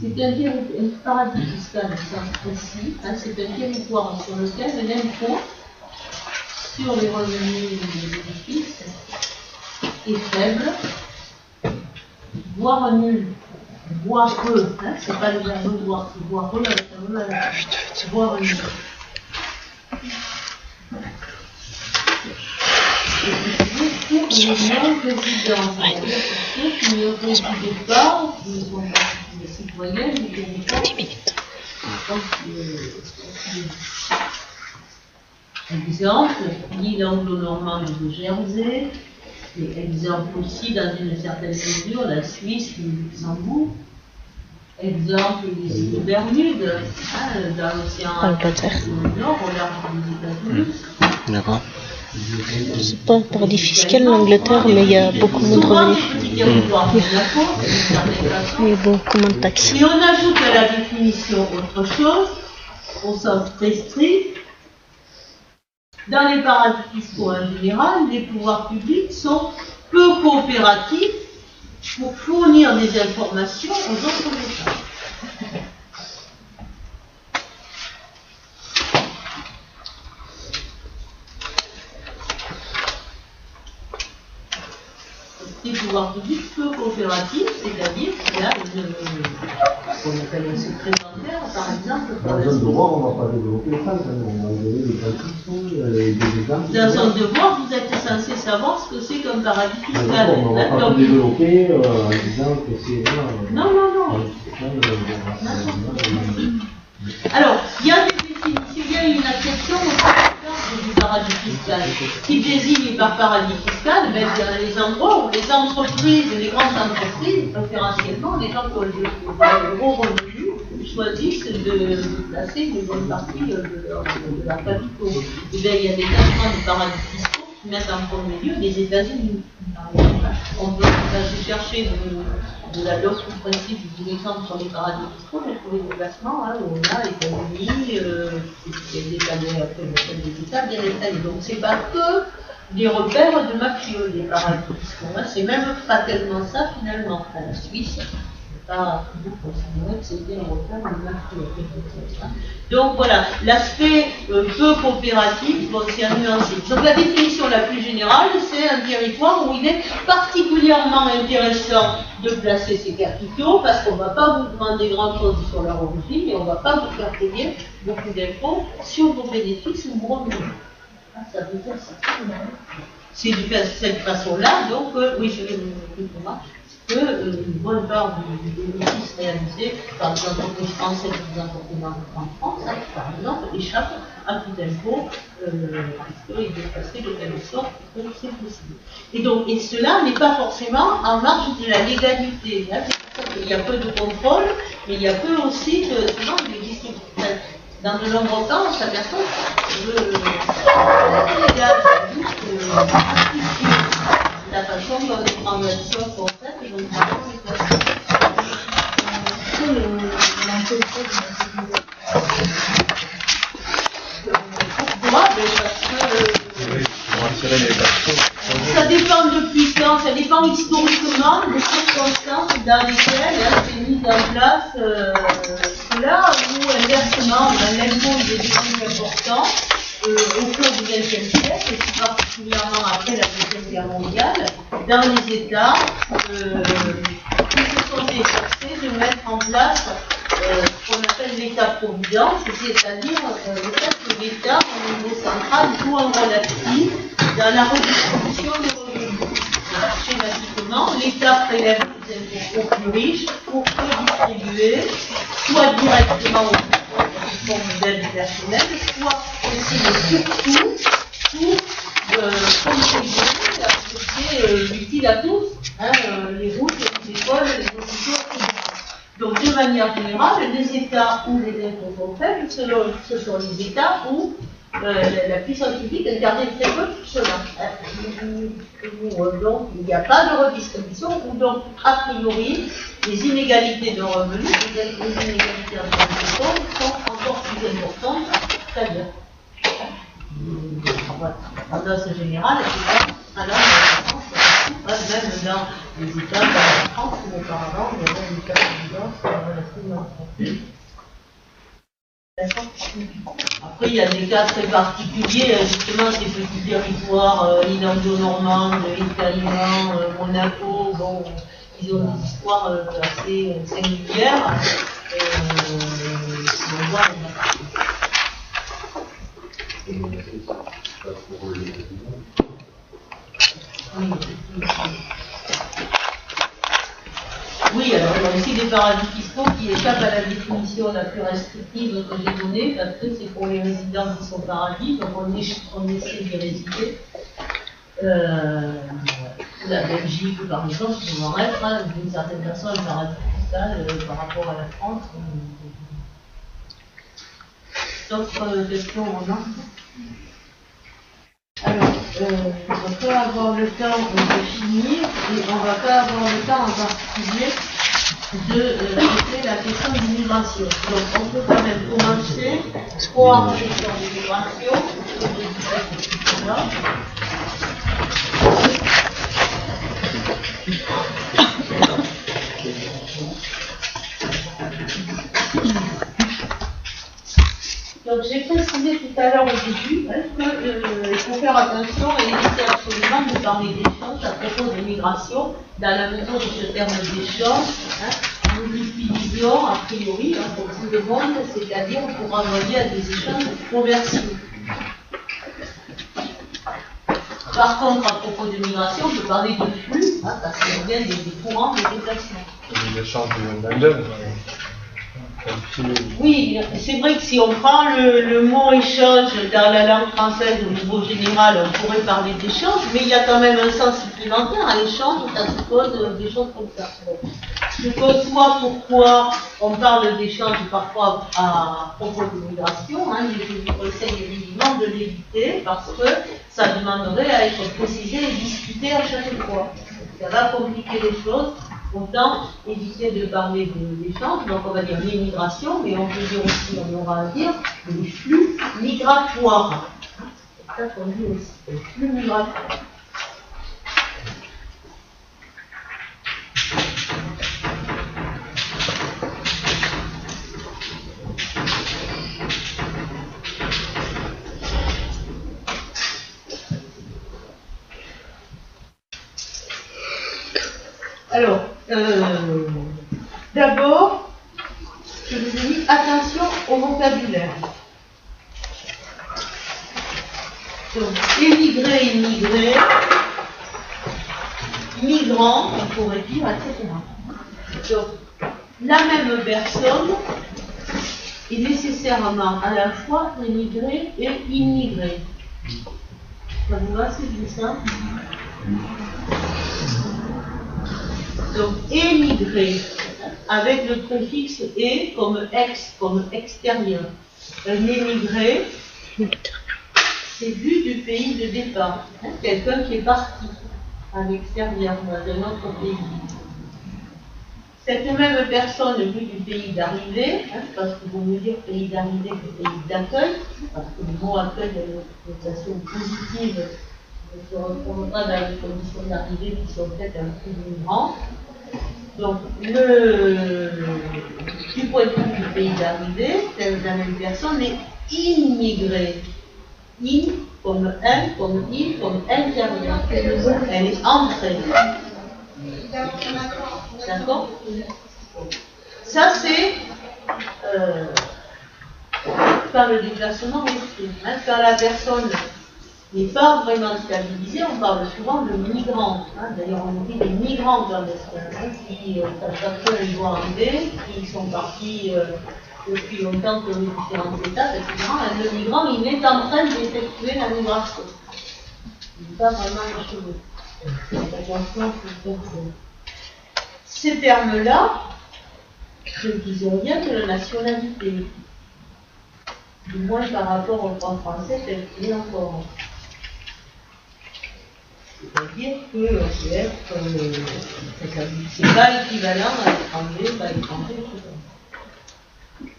Speaker 1: C'est un paradis fiscal au sens précis, c'est un territoire sur lequel l'impôt sur les revenus et les bénéfices est faible, voire nul, voire peu, c'est pas le verbe voir, c'est voire peu avec un mot à la fin, voire nul. Pour les non-résidents, c'est-à-dire ceux qui ne résident pas, qui ne sont pas des citoyens du territoire. 10 minutes. Exemple, l'île anglo-normande de Jersey, et exemple aussi dans une certaine mesure la Suisse et le Luxembourg, exemple les îles Bermudes, dans l'océan Nord, au large des États-Unis.
Speaker 2: D'accord.
Speaker 7: C'est pas un paradis fiscal l'Angleterre, mais il y a beaucoup moins de revenus. Il y a beaucoup moins de taxes.
Speaker 1: Si on ajoute à la définition autre chose, au sens très strict, dans les paradis fiscaux en général, les pouvoirs publics sont peu coopératifs pour fournir des informations aux autres États. Les pouvoirs publics peu coopératifs, c'est-à-dire qu'il y a ce qu'on appelle un secret bancaire, par exemple.
Speaker 6: Dans zone de devoir, on ne va pas développer ça, on va donner des exemples.
Speaker 1: Dans zone de devoir, vous êtes censé savoir ce que c'est qu'un paradis fiscal.
Speaker 6: On ne va pas développer en disant que c'est là.
Speaker 1: Non. Alors, il y a des définitions, il y a une acception du paradis fiscal. Qui désigne par paradis fiscal, les endroits où les entreprises, les grandes entreprises, préférentiellement, les gens qui ont de gros revenus, choisissent de placer une bonne partie de leur capitaux. Et bien, il y a des classements de paradis fiscaux qui mettent en premier lieu les États-Unis. On peut chercher d'autres principes du exemple sur les paradis fiscaux, mais pour les déplacements, où on a les États-Unis, des États bien installés. Donc c'est pas que des repères de mafieux, les paradis fiscaux. C'est même pas tellement ça finalement. La Suisse, c'est pas toujours considéré que c'était un repère de mafieux. Donc voilà, l'aspect peu coopératif, c'est à nuancer. Donc la définition la plus générale, c'est un territoire où il est particulièrement intéressant de placer ses capitaux, parce qu'on ne va pas vous demander grand-chose sur leur origine, et on ne va pas vous faire payer beaucoup d'impôts sur vos bénéfices ou vos revenus. Ça veut dire ça. C'est de cette façon-là, donc, oui, je vais vous montrer comment, qu'une bonne part du bénéfice réalisé par les entreprises françaises et les entreprises en France, par exemple, échappe à tout impôt, puisqu'il est passé de telle sorte que c'est possible. Et donc, et cela n'est pas forcément en marge de la légalité. Il y a peu de contrôle, mais il y a peu aussi de. Souvent, il existe. Dans de nombreux cas, on s'aperçoit que La façon dont les transactions sont faites, et donc vraiment les façons. Pourquoi? Parce que ça dépend de puissance, ça dépend historiquement des circonstances dans lesquelles c'est mis en place cela, ou inversement, l'impôt est devenu important au cours du XXe siècle, et plus particulièrement après la Deuxième Guerre mondiale, dans les États qui se sont efforcés de mettre en place ce qu'on appelle l'État-providence, c'est-à-dire le fait que l'État, au niveau central, joue un rôle actif dans la redistribution des revenus. Schématiquement, l'État prélève les impôts aux plus riches pour redistribuer, soit directement aux formes d'aide personnelle, soit aussi et surtout pour contribuer à ce qui est utile à tous, les routes, les écoles, les hôpitaux, etc. Donc, de manière générale, les États où les impôts sont faibles, ce sont les États où la puissance publique intervient très peu sur cela. Donc, il n'y a pas de redistribution, ou donc, a priori, les inégalités de revenus, les inégalités en revenus sont encore plus importantes. Très bien. Tendance générale, alors, même dans les États comme la France, où auparavant, il y avait une état-providence relativement. Après, il y a des cas très particuliers, justement, ces petits territoires indo-normandes, italiens, Monaco, bon, ils ont des histoires assez singulières. On voit oui, alors il y a aussi des paradis fiscaux qui échappent à la définition la plus restrictive que j'ai donnée, parce que c'est pour les résidents qui sont paradis, donc on essaie d'y résider. La Belgique, par exemple, pouvant être, d'une certaine façon, un paradis fiscal par rapport à la France. D'autres questions, non? Alors, on va pas avoir le temps de finir, et on va pas avoir le temps en particulier de traiter la question de l'immigration. Donc, on peut quand même commencer par la question de l'immigration, Donc j'ai précisé tout à l'heure au début qu'il faut faire attention et éviter absolument de parler d'échange à propos de migration, dans la mesure où ce terme d'échange, nous l'utilisions a priori pour tout le monde, c'est-à-dire pour renvoyer à des échanges commerciaux. Par contre, à propos de migration, on peut parler de flux, parce qu'il y a des courants de déplacement.
Speaker 2: Des échanges de main-d'œuvre.
Speaker 1: Oui, c'est vrai que si on prend le mot échange dans la langue française au niveau général, on pourrait parler d'échange, mais il y a quand même un sens supplémentaire à l'échange, ça suppose des choses comme ça. Je conçois pourquoi on parle d'échange parfois à propos de migration, je vous conseille évidemment de l'éviter parce que ça demanderait à être précisé et discuté à chaque fois. Ça va compliquer les choses. Autant éviter de parler d'échange, donc on va dire les migrations, mais on peut dire aussi, on aura à dire, les flux migratoires. C'est ça qu'on dit aussi, les flux migratoires. Alors, d'abord, je vous ai dit attention au vocabulaire. Donc, émigré, immigré, migrant, on pourrait dire, etc. Donc, la même personne est nécessairement à la fois émigré et immigré. Ça vous va, c'est bien ça? Donc, émigré, avec le préfixe et comme ex, comme extérieur. Un émigré, c'est vu du pays de départ, hein, quelqu'un qui est parti à l'extérieur dans un autre pays. Cette même personne vue du pays d'arrivée, hein, parce qu'il vaut mieux dire pays d'arrivée que pays d'accueil, parce que le mot accueil a une connotation positive, ne se retrouve pas dans les conditions d'arrivée qui sont peut-être un peu migrantes. Donc, du point de vue du pays d'arrivée, la même personne est immigrée. In comme elle, comme il, comme intérieur. Elle est entrée. D'accord? Ça, c'est par le déplacement d'esprit. Hein, quand la personne n'est pas vraiment stabilisée, on parle souvent de migrants. Hein. D'ailleurs, on dit des migrants clandestins, hein, qui, quand ils vont arriver, qui sont partis depuis longtemps pour les différentes étapes, etc. Le migrant, il est en train d'effectuer la migration. Il n'est pas vraiment les cheveux. Ces termes-là ne disent rien de la nationalité, du moins par rapport au droit français tel qu'il est encore. C'est-à-dire que c'est pas équivalent à l'étranger, pas l'étranger, etc.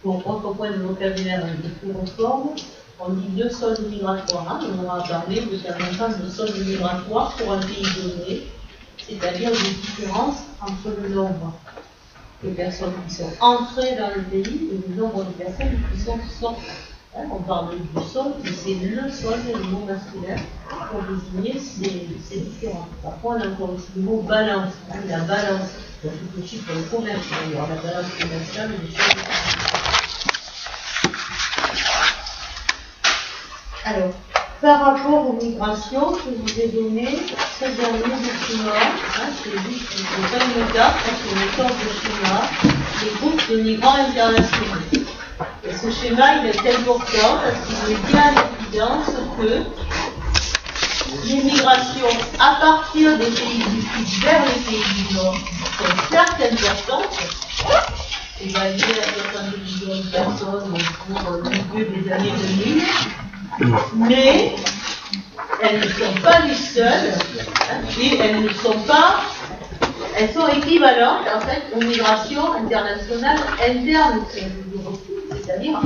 Speaker 1: Pour autre point de vocabulaire des plus reformes, on dit deux sols migratoires. Hein. On aura parlé de temps en temps de sols migratoires pour un pays donné, c'est-à-dire des différences entre le nombre de personnes qui sont entrées dans le pays et le nombre de personnes qui sont sorties. Hein, on parle du sol, mais c'est le sol, le mot masculin, pour désigner ces différences. Parfois, on a encore aussi le mot balance, hein, la balance. Donc, c'est aussi pour le commerce, d'ailleurs, la balance commerciale et des choses. Alors, par rapport aux migrations, je vous ai donné ce dernier document, hein, c'est juste une carte, c'est une méthode de schéma, des groupes de migrants internationaux. Et ce schéma, il est important parce qu'il met bien à l'évidence que l'immigration à partir des pays du Sud vers les pays du Nord sont certes importantes, évaluées à 70 millions de personnes pour le milieu des années 2000, mais elles ne sont pas les seules, hein, et elles sont équivalentes en fait aux migrations internationales internes, c'est-à-dire